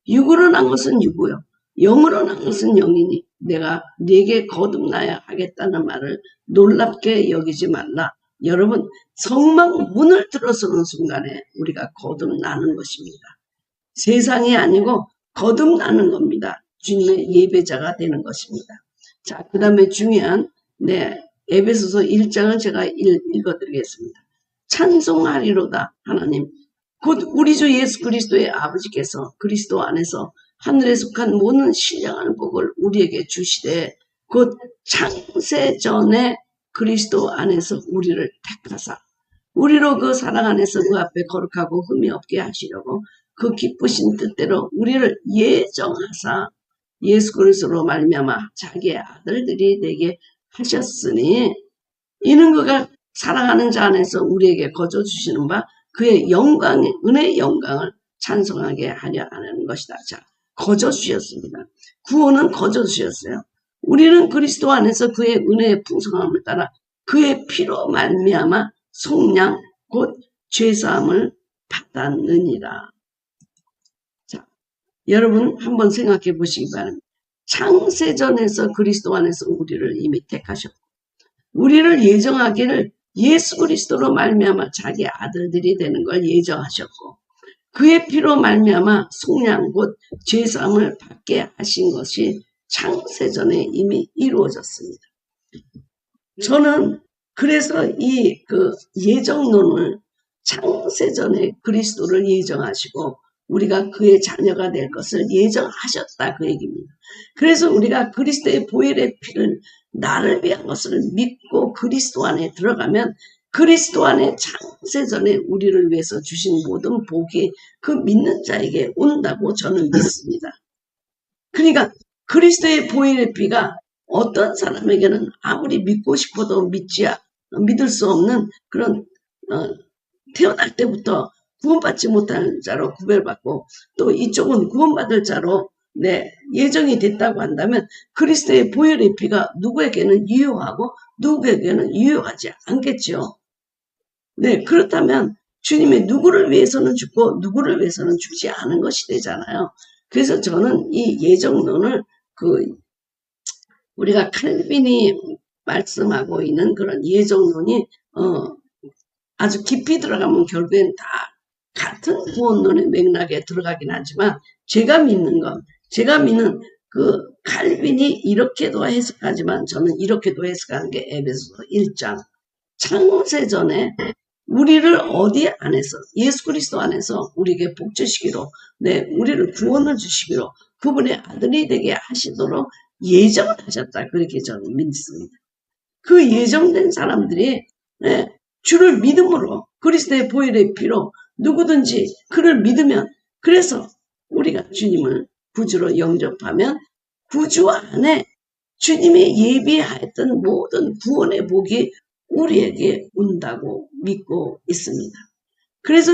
육으로 난 것은 육이요 영으로 난 것은 영이니 내가 네게 거듭나야 하겠다는 말을 놀랍게 여기지 말라. 여러분, 성막 문을 들어서는 순간에 우리가 거듭나는 것입니다. 세상이 아니고 거듭나는 겁니다. 주님의 예배자가 되는 것입니다. 자, 그 다음에 중요한 에베소서 1장을 제가 읽어드리겠습니다. 찬송하리로다 하나님 곧 우리 주 예수 그리스도의 아버지께서 그리스도 안에서 하늘에 속한 모든 신령한 복을 우리에게 주시되 곧 창세 전에 그리스도 안에서 우리를 택하사 우리로 그 사랑 안에서 그 앞에 거룩하고 흠이 없게 하시려고 그 기쁘신 뜻대로 우리를 예정하사 예수 그리스도로 말미암아 자기의 아들들이 되게 하셨으니 이는 그가 사랑하는 자 안에서 우리에게 거저 주시는 바 그의 영광의 은혜의 영광을 찬송하게 하려 하는 것이다. 자, 거저 주셨습니다. 구원은 거저 주셨어요. 우리는 그리스도 안에서 그의 은혜의 풍성함을 따라 그의 피로 말미암아 속량 곧 죄사함을 받았느니라. 자, 여러분 한번 생각해 보시기 바랍니다. 창세전에서 그리스도 안에서 우리를 이미 택하셨고 우리를 예정하기를 예수 그리스도로 말미암아 자기 아들들이 되는 걸 예정하셨고 그의 피로 말미암아 속량 곧 죄사함을 받게 하신 것이 창세전에 이미 이루어졌습니다. 저는 그래서 이 예정론을 창세전에 그리스도를 예정하시고 우리가 그의 자녀가 될 것을 예정하셨다 그 얘기입니다. 그래서 우리가 그리스도의 보혈의 피를 나를 위한 것을 믿고 그리스도 안에 들어가면 그리스도 안에 창세전에 우리를 위해서 주신 모든 복이 그 믿는 자에게 온다고 저는 믿습니다. 그러니까 그리스도의 보혈의 피가 어떤 사람에게는 아무리 믿고 싶어도 믿을 수 없는 그런 태어날 때부터 구원받지 못하는 자로 구별받고 또 이쪽은 구원받을 자로 예정이 됐다고 한다면 그리스도의 보혈의 피가 누구에게는 유효하고 누구에게는 유효하지 않겠죠. 네, 그렇다면 주님의 누구를 위해서는 죽고 누구를 위해서는 죽지 않은 것이 되잖아요. 그래서 저는 이 예정론을 우리가 칼빈이 말씀하고 있는 그런 예정론이 아주 깊이 들어가면 결국엔 다 같은 구원론의 맥락에 들어가긴 하지만 제가 믿는 그 칼빈이 이렇게도 해석하지만 저는 이렇게도 해석하는 게 에베소서 1장 창세전에 우리를 어디 안에서 예수 그리스도 안에서 우리에게 복 주시기로 우리를 구원을 주시기로 그분의 아들이 되게 하시도록 예정을 하셨다. 그렇게 저는 믿습니다. 그 예정된 사람들이 주를 믿음으로 그리스도의 보혈의 피로 누구든지 그를 믿으면 그래서 우리가 주님을 구주로 영접하면 구주 안에 주님이 예비하였던 모든 구원의 복이 우리에게 온다고 믿고 있습니다. 그래서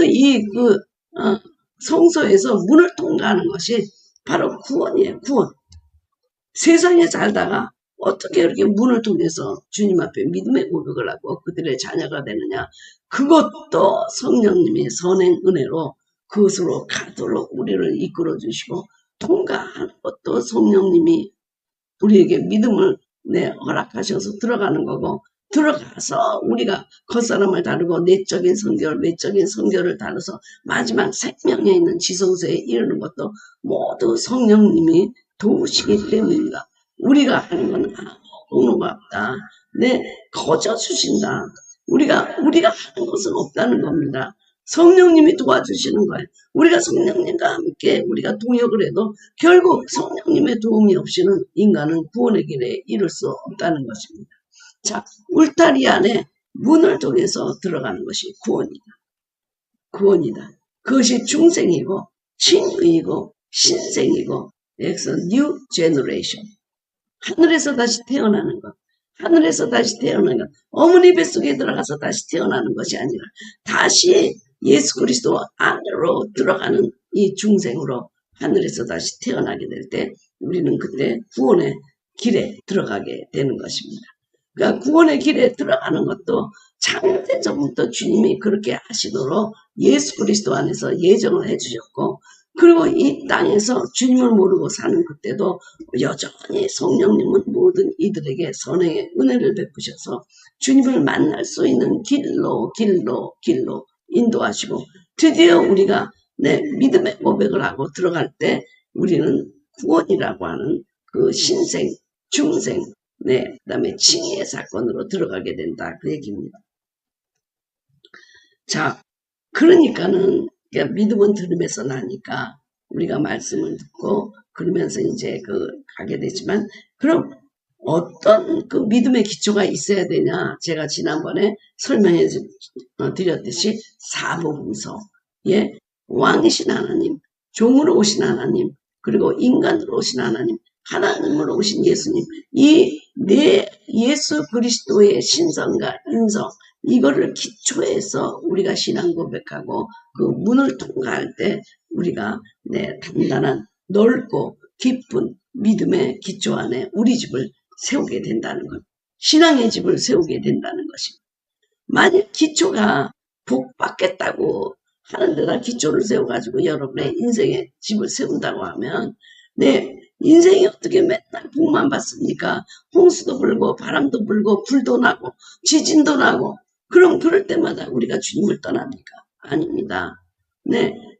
성소에서 문을 통과하는 것이 바로 구원이에요. 구원. 세상에 살다가 어떻게 이렇게 문을 통해서 주님 앞에 믿음의 고백을 하고 그들의 자녀가 되느냐. 그것도 성령님의 선행 은혜로 그것으로 가도록 우리를 이끌어 주시고 통과하는 것도 성령님이 우리에게 믿음을 허락하셔서 들어가는 거고 들어가서 우리가 겉사람을 다루고 내적인 성결, 외적인 성결을 다뤄서 마지막 생명에 있는 지성소에 이르는 것도 모두 성령님이 도우시기 때문입니다. 우리가 하는 건 아무가 없다. 거저 주신다. 우리가 하는 것은 없다는 겁니다. 성령님이 도와주시는 거예요. 우리가 성령님과 함께 우리가 동역을 해도 결국 성령님의 도움이 없이는 인간은 구원의 길에 이룰 수 없다는 것입니다. 자, 울타리 안에 문을 통해서 들어가는 것이 구원이다. 구원이다. 그것이 중생이고 신의이고 신생이고 New Generation. 하늘에서 다시 태어나는 것. 하늘에서 다시 태어나는 것. 어머니 뱃속에 들어가서 다시 태어나는 것이 아니라 다시 예수 그리스도 안으로 들어가는 이 중생으로 하늘에서 다시 태어나게 될 때 우리는 그때 구원의 길에 들어가게 되는 것입니다. 그러니까 구원의 길에 들어가는 것도 창세전부터 주님이 그렇게 하시도록 예수 그리스도 안에서 예정을 해주셨고, 그리고 이 땅에서 주님을 모르고 사는 그때도 여전히 성령님은 모든 이들에게 선행의 은혜를 베푸셔서 주님을 만날 수 있는 길로 인도하시고, 드디어 우리가 믿음의 고백을 하고 들어갈 때 우리는 구원이라고 하는 그 신생, 중생, 그다음에 칭의의 사건으로 들어가게 된다, 그 얘기입니다. 자, 그러니까는 믿음은 들음에서 나니까 우리가 말씀을 듣고 그러면서 이제 가게 되지만, 그럼 어떤 그 믿음의 기초가 있어야 되냐? 제가 지난번에 설명해 드렸듯이 사복음서, 왕이신 하나님, 종으로 오신 하나님, 그리고 인간으로 오신 하나님, 하나님으로 오신 예수님, 이 예수 그리스도의 신성과 인성, 이거를 기초해서 우리가 신앙 고백하고 그 문을 통과할 때 우리가 단단한 넓고 깊은 믿음의 기초 안에 우리 집을 세우게 된다는 것, 신앙의 집을 세우게 된다는 것입니다. 만약 기초가 복 받겠다고 하는 데다 기초를 세워가지고 여러분의 인생의 집을 세운다고 하면 인생이 어떻게 맨날 복만 받습니까? 홍수도 불고 바람도 불고 불도 나고 지진도 나고, 그럼 그럴 때마다 우리가 주님을 떠납니까? 아닙니다.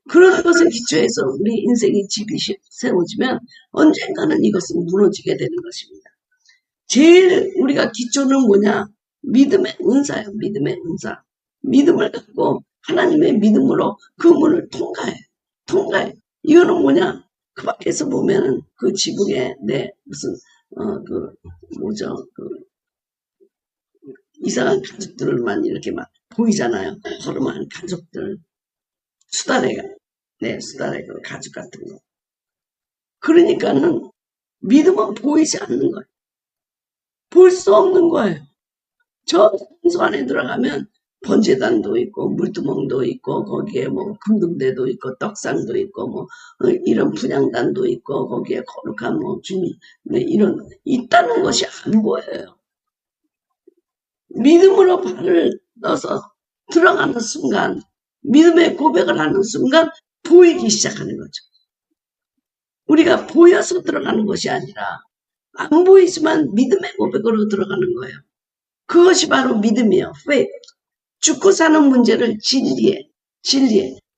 그런 것을 기초해서 우리 인생의 집이 세워지면 언젠가는 이것은 무너지게 되는 것입니다. 제일 우리가 기초는 뭐냐? 믿음의 은사예요. 믿음의 은사. 믿음을 갖고 하나님의 믿음으로 그 문을 통과해. 이거는 뭐냐? 그 밖에서 보면은 그 지붕에 무슨 이상한 가족들만 이렇게 막 보이잖아요. 허름한 가족들, 수다래가 그 가족 같은 거. 그러니까는 믿음은 보이지 않는 거예요. 볼 수 없는 거예요. 저 성소 안에 들어가면 번제단도 있고 물두멍도 있고 거기에 뭐 금등대도 있고 떡상도 있고 이런 분향단도 있고 거기에 거룩한 주님 이런 있다는 것이 안 보여요. 믿음으로 발을 넣어서 들어가는 순간, 믿음의 고백을 하는 순간 보이기 시작하는 거죠. 우리가 보여서 들어가는 것이 아니라 안 보이지만 믿음의 고백으로 들어가는 거예요. 그것이 바로 믿음이에요. faith. 죽고 사는 문제를 진리해.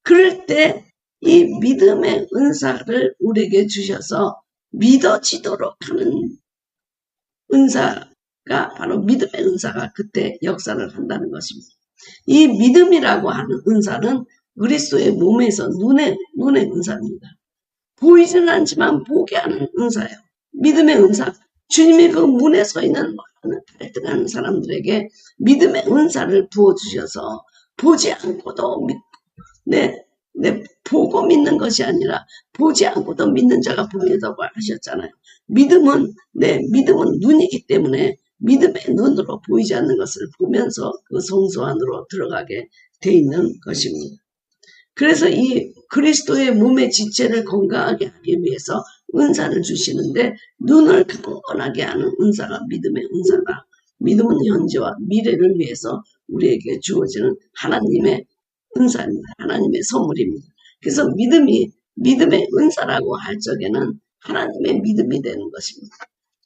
그럴 때 이 믿음의 은사를 우리에게 주셔서 믿어지도록 하는 은사가 바로 믿음의 은사가 그때 역사를 한다는 것입니다. 이 믿음이라고 하는 은사는 그리스도의 몸에서 눈의 은사입니다. 보이지는 않지만 보게 하는 은사예요. 믿음의 은사. 주님이 그 문에 서 있는 많은 갈등하는 사람들에게 믿음의 은사를 부어주셔서 보지 않고도 보고 믿는 것이 아니라 보지 않고도 믿는 자가 복이라고 하셨잖아요. 믿음은 눈이기 때문에 믿음의 눈으로 보이지 않는 것을 보면서 그 성소 안으로 들어가게 돼 있는 것입니다. 그래서 이 그리스도의 몸의 지체를 건강하게 하기 위해서 은사를 주시는데, 눈을 강건하게 하는 은사가 믿음의 은사다. 믿음은 현재와 미래를 위해서 우리에게 주어지는 하나님의 은사입니다. 하나님의 선물입니다. 그래서 믿음의 은사라고 할 적에는 하나님의 믿음이 되는 것입니다.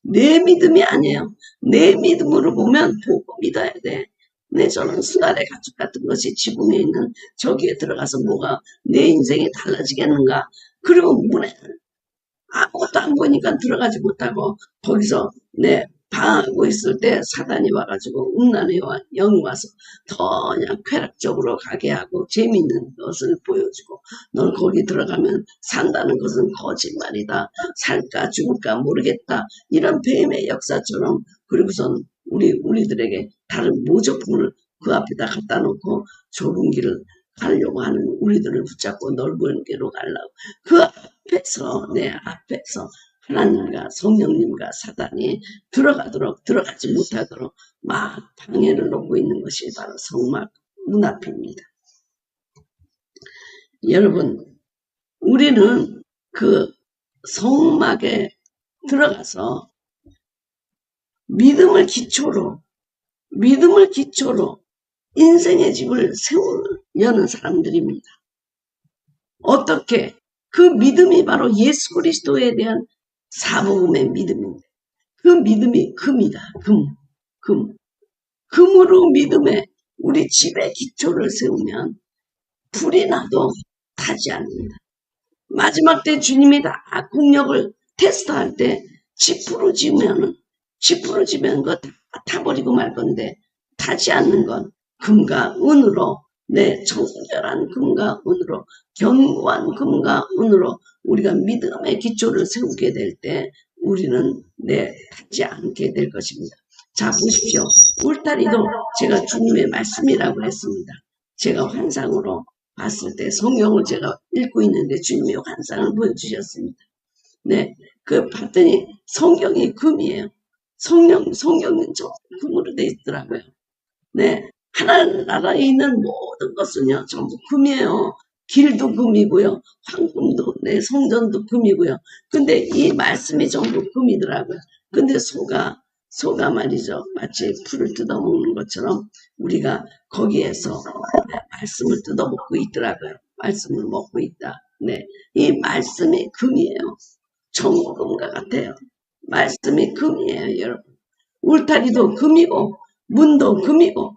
내 믿음이 아니에요. 내 믿음으로 보면 보고 믿어야 돼. 저는 수달의 가축 같은 것이 지붕에 있는 저기에 들어가서 뭐가 내 인생이 달라지겠는가. 그리고 문에 아무것도 안 보이니까 들어가지 못하고 거기서 방하고 있을 때 사단이 와가지고 음란의 영이 와서 더 그냥 쾌락적으로 가게 하고 재미있는 것을 보여주고, 넌 거기 들어가면 산다는 것은 거짓말이다. 살까 죽을까 모르겠다. 이런 뱀의 역사처럼, 그리고선 우리들에게 다른 모조품을 그 앞에다 갖다 놓고 좁은 길을 가려고 하는 우리들을 붙잡고 넓은 길로 가려고 그 앞에서 하나님과 성령님과 사단이 들어가지 못하도록 막 방해를 놓고 있는 것이 바로 성막 문 앞입니다. 여러분, 우리는 그 성막에 들어가서 믿음을 기초로 인생의 집을 세우려는 사람들입니다. 어떻게? 그 믿음이 바로 예수 그리스도에 대한 사복음의 믿음입니다. 그 믿음이 금이다. 금. 금으로 믿음에 우리 집의 기초를 세우면 불이 나도 타지 않는다. 마지막 때 주님이 다 국력을 테스트할 때 지푸로 지면 그거 다 타버리고 말 건데 타지 않는 건 금과 은으로 청결한 금과 은으로 견고한 금과 은으로 우리가 믿음의 기초를 세우게 될 때 우리는 타지 않게 될 것입니다. 자 보십시오. 울타리도 제가 주님의 말씀이라고 했습니다. 제가 환상으로 봤을 때 성경을 제가 읽고 있는데 주님의 환상을 보여주셨습니다. 그 봤더니 성경이 금이에요. 성경은 저 금으로 돼 있더라고요. 하나님 나라에 있는 모든 것은요 전부 금이에요. 길도 금이고요, 황금도 성전도 금이고요. 근데 이 말씀이 전부 금이더라고요. 근데 소가 말이죠. 마치 풀을 뜯어먹는 것처럼 우리가 거기에서 말씀을 뜯어먹고 있더라고요. 말씀을 먹고 있다. 이 말씀이 금이에요. 정금과 같아요. 말씀이 금이에요, 여러분. 울타리도 금이고 문도 금이고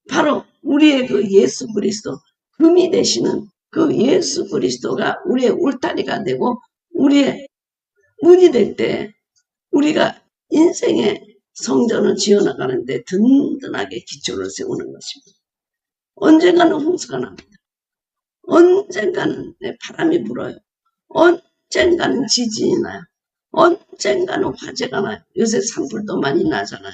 바로 우리의 그 예수 그리스도 금이 되시는 그 예수 그리스도가 우리의 울타리가 되고 우리의 문이 될 때 우리가 인생의 성전을 지어나가는데 든든하게 기초를 세우는 것입니다. 언젠가는 홍수가 납니다. 언젠가는 바람이 불어요. 언젠가는 지진이 나요. 언젠가는 화재가 나요. 요새 산불도 많이 나잖아요.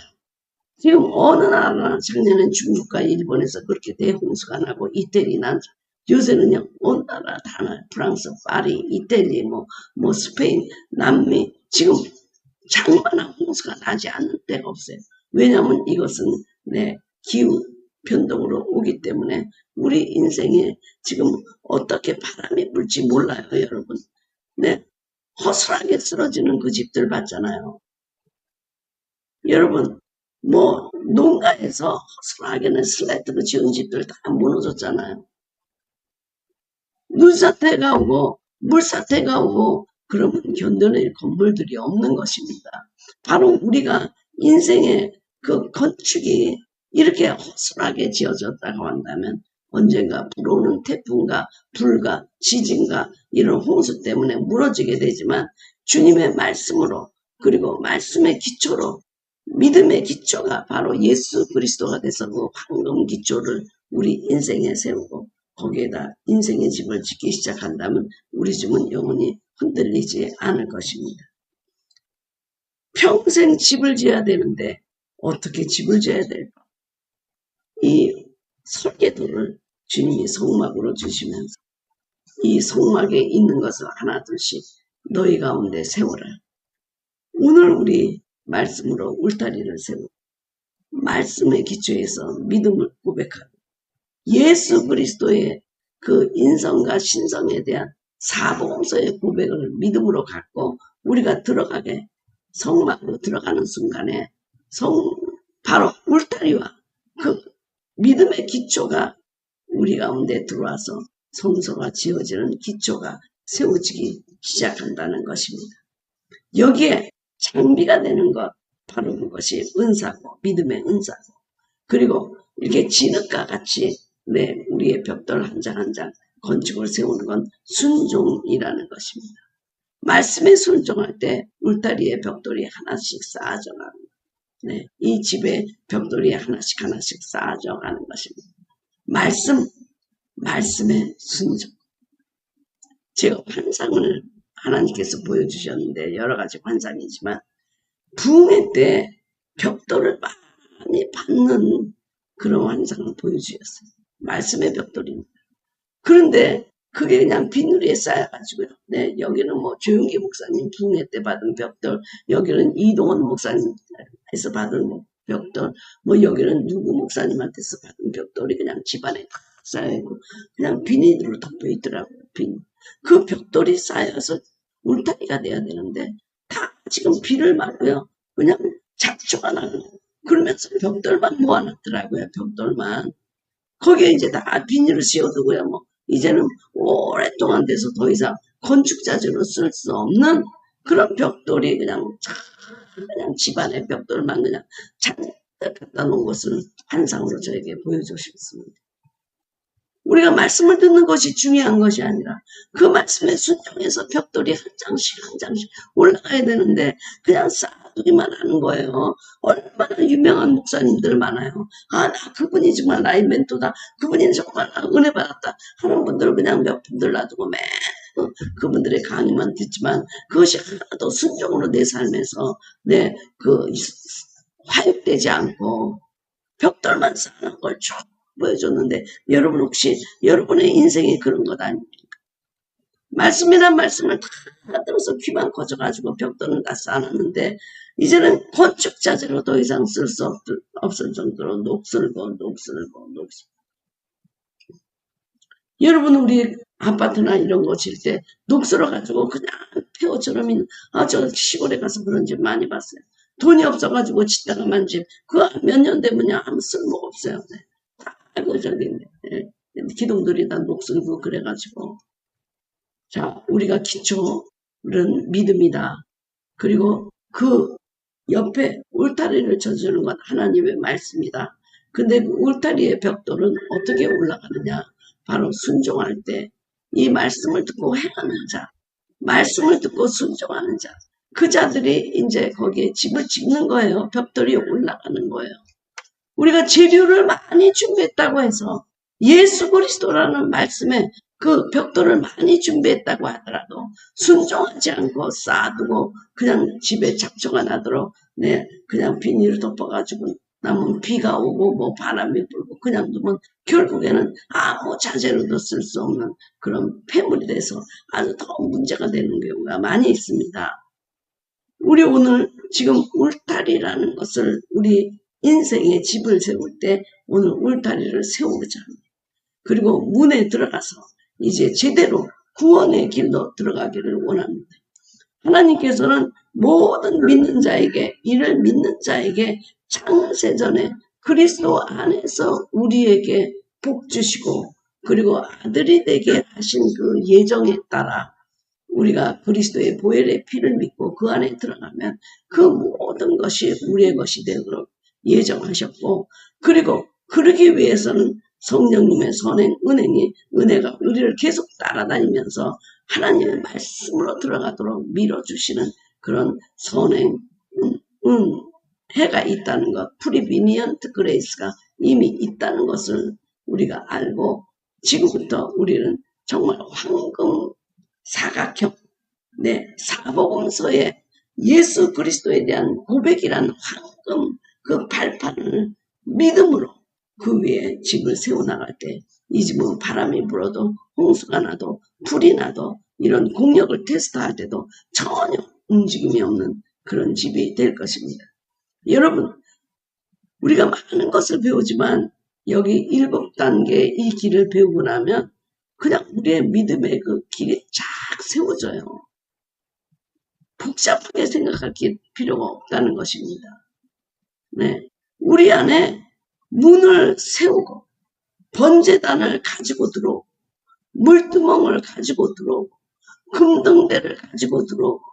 지금 어느 나라나 작년엔 중국과 일본에서 그렇게 대홍수가 나고 이태리 난 요새는요 온 나라 다 나요. 프랑스, 파리, 이태리, 뭐 스페인, 남미 지금 장만한 홍수가 나지 않는 데가 없어요. 왜냐하면 이것은 기후 변동으로 오기 때문에 우리 인생에 지금 어떻게 바람이 불지 몰라요, 여러분. 허술하게 쓰러지는 그 집들 봤잖아요. 여러분, 농가에서 허술하게는 슬래트로 지은 집들 다 무너졌잖아요. 눈사태가 오고 물사태가 오고 그러면 견뎌낼 건물들이 없는 것입니다. 바로 우리가 인생의 그 건축이 이렇게 허술하게 지어졌다고 한다면 언젠가 불어오는 태풍과 불과 지진과 이런 홍수 때문에 무너지게 되지만 주님의 말씀으로 그리고 말씀의 기초로 믿음의 기초가 바로 예수 그리스도가 돼서 그 황금 기초를 우리 인생에 세우고 거기에다 인생의 집을 짓기 시작한다면 우리 집은 영원히 흔들리지 않을 것입니다. 평생 집을 지어야 되는데 어떻게 집을 지어야 될까? 이 설계도를 주님이 성막으로 주시면서 이 성막에 있는 것을 하나둘씩 너희 가운데 세워라. 오늘 우리 말씀으로 울타리를 세우고 말씀의 기초에서 믿음을 고백하고 예수 그리스도의 그 인성과 신성에 대한 사복음서의 고백을 믿음으로 갖고 우리가 들어가게 성막으로 들어가는 순간에 바로 울타리와 그 믿음의 기초가 우리 가운데 들어와서 성소가 지어지는 기초가 세워지기 시작한다는 것입니다. 여기에 장비가 되는 것 바로 그것이 은사고 믿음의 은사고 그리고 이렇게 진흙과 같이 우리의 벽돌 한 장 한 장 건축을 세우는 건 순종이라는 것입니다. 말씀에 순종할 때 울타리의 벽돌이 하나씩 쌓아져 가는 이 집의 벽돌이 하나씩 쌓아져 가는 것입니다. 말씀의 순종. 제가 환상을 하나님께서 보여주셨는데 여러 가지 환상이지만 부흥회 때 벽돌을 많이 받는 그런 환상을 보여주셨어요. 말씀의 벽돌입니다. 그런데 그게 그냥 비누리에 쌓여가지고요. 여기는 조용기 목사님 부흥회 때 받은 벽돌, 여기는 이동원 목사님에서 받은 벽돌, 여기는 누구 목사님한테서 받은 벽돌이 그냥 집안에 다 쌓여있고 그냥 비닐로 덮여 있더라고요. 그 벽돌이 쌓여서 울타리가 돼야 되는데 다 지금 비를 맞고요. 그냥 잡초가 나는 그러면서 벽돌만 모아놨더라고요. 벽돌만. 거기에 이제 다 비닐을 씌워두고요. 뭐 이제는 오랫동안 돼서 더 이상 건축자재로 쓸 수 없는 그런 벽돌이 그냥 집안의 벽돌만 그냥 잔뜩 갖다 놓은 것을 환상으로 저에게 보여주셨습니다. 우리가 말씀을 듣는 것이 중요한 것이 아니라 그 말씀에 순종해서 벽돌이 한 장씩 한 장씩 올라가야 되는데 그냥 쌓아두기만 하는 거예요. 얼마나 유명한 목사님들 많아요. 아, 나 그분이 정말 나의 멘토다. 그분이 정말 나 은혜 받았다 하는 분들 그냥 몇 분들 놔두고 매일 그분들의 강의만 듣지만 그것이 하나도 순종으로 내 삶에서 화육되지 않고 벽돌만 쌓는 걸 쭉 보여줬는데 여러분 혹시 여러분의 인생이 그런 것 아닙니까? 말씀이란 말씀을 다 들어서 귀만 커져가지고 벽돌은 다 쌓았는데 이제는 건축자재로 더 이상 쓸 수 없을 정도로 녹슬고. 여러분 우리 아파트나 이런 거 질 때 녹슬어가지고 그냥 폐허처럼 있는 저 시골에 가서 그런 집 많이 봤어요. 돈이 없어가지고 짓다가 만 집 그거 몇 년 되면요 아무 쓸모가 없어요. 네. 아이고 저기 기둥들이 다 녹슬고 그래가지고 자 우리가 기초는 믿음이다. 그리고 그 옆에 울타리를 쳐주는 건 하나님의 말씀이다. 근데 그 울타리의 벽돌은 어떻게 올라가느냐? 바로 순종할 때 이 말씀을 듣고 행하는 자, 말씀을 듣고 순종하는 자, 그 자들이 이제 거기에 집을 짓는 거예요. 벽돌이 올라가는 거예요. 우리가 재료를 많이 준비했다고 해서 예수 그리스도라는 말씀에 그 벽돌을 많이 준비했다고 하더라도 순종하지 않고 쌓아두고 그냥 집에 잡초가 나도록 그냥 비닐을 덮어가지고 남은 비가 오고 뭐 바람이 불고 그냥 두면 결국에는 아무 자재로도 쓸 수 없는 그런 폐물이 돼서 아주 더 문제가 되는 경우가 많이 있습니다. 우리 오늘 지금 울타리라는 것을 우리 인생의 집을 세울 때 오늘 울타리를 세우고자 합니다. 그리고 문에 들어가서 이제 제대로 구원의 길로 들어가기를 원합니다. 하나님께서는 모든 믿는 자에게 이를 믿는 자에게 창세전에 그리스도 안에서 우리에게 복 주시고 그리고 아들이 되게 하신 그 예정에 따라 우리가 그리스도의 보혈의 피를 믿고 그 안에 들어가면 그 모든 것이 우리의 것이 되도록 예정하셨고 그리고 그러기 위해서는 성령님의 선행 은혜가 우리를 계속 따라다니면서 하나님의 말씀으로 들어가도록 밀어주시는 그런 선행 해가 있다는 것, 프리비니언트 그레이스가 이미 있다는 것을 우리가 알고 지금부터 우리는 정말 황금 사각형 사복음서에 예수 그리스도에 대한 고백이란 황금 그 발판을 믿음으로 그 위에 집을 세워나갈 때 이 집은 바람이 불어도 홍수가 나도 불이 나도 이런 공력을 테스트할 때도 전혀 움직임이 없는 그런 집이 될 것입니다. 여러분 우리가 많은 것을 배우지만 여기 7단계의 이 길을 배우고 나면 그냥 우리의 믿음의 그 길이 쫙 세워져요. 복잡하게 생각할 필요가 없다는 것입니다. 우리 안에 문을 세우고 번제단을 가지고 들어오고 물두멍을 가지고 들어오고 금등대를 가지고 들어오고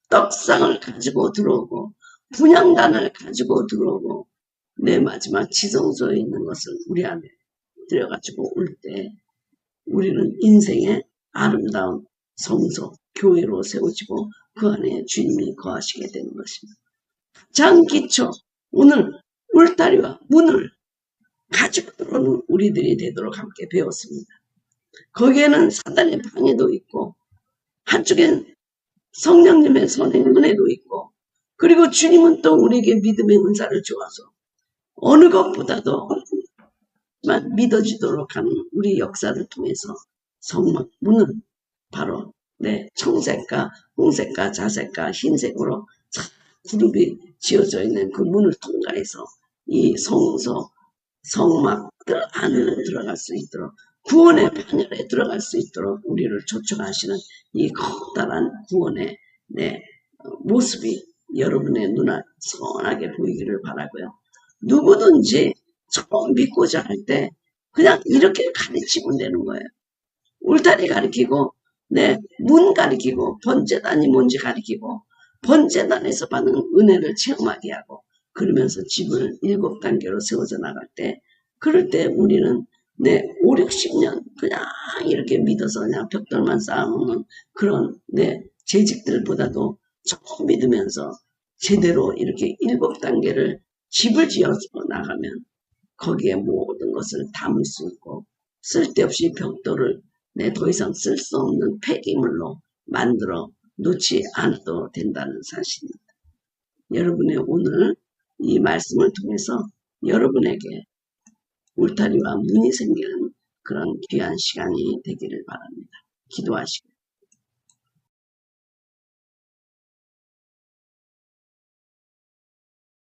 떡상을 가지고 들어오고 분향단을 가지고 들어오고 마지막 지성소에 있는 것을 우리 안에 들여가지고 올 때 우리는 인생의 아름다운 성소, 교회로 세워지고 그 안에 주님이 거하시게 되는 것입니다. 가장 기초, 오늘 울타리와 문을 가지고 들어오는 우리들이 되도록 함께 배웠습니다. 거기에는 사단의 방해도 있고 한쪽엔 성령님의 선행 은혜도 있고 그리고 주님은 또 우리에게 믿음의 은사를 주어서 어느 것보다도 믿어지도록 하는 우리 역사를 통해서 성막 문은 바로 청색과 홍색과 자색과 흰색으로 그룹이 지어져 있는 그 문을 통과해서 이 성소 성막들 안으로 들어갈 수 있도록 구원의 반열에 들어갈 수 있도록 우리를 초청하시는 이 커다란 구원의 모습이 여러분의 눈에 선하게 보이기를 바라고요. 누구든지 처음 믿고자 할 때 그냥 이렇게 가르치면 되는 거예요. 울타리 가르치고, 네, 문 가르치고, 번제단이 뭔지 가르치고, 번제단에서 받는 은혜를 체험하게 하고, 그러면서 집을 7단계로 세워져 나갈 때, 그럴 때 우리는 네, 5, 60년 그냥 이렇게 믿어서 그냥 벽돌만 쌓아놓는 그런 네, 재직들보다도 조금 믿으면서 제대로 이렇게 7단계를 집을 지어서 나가면 거기에 모든 것을 담을 수 있고 쓸데없이 벽돌을 더 이상 쓸 수 없는 폐기물로 만들어 놓지 않아도 된다는 사실입니다. 여러분의 오늘 이 말씀을 통해서 여러분에게 울타리와 문이 생기는 그런 귀한 시간이 되기를 바랍니다. 기도하시고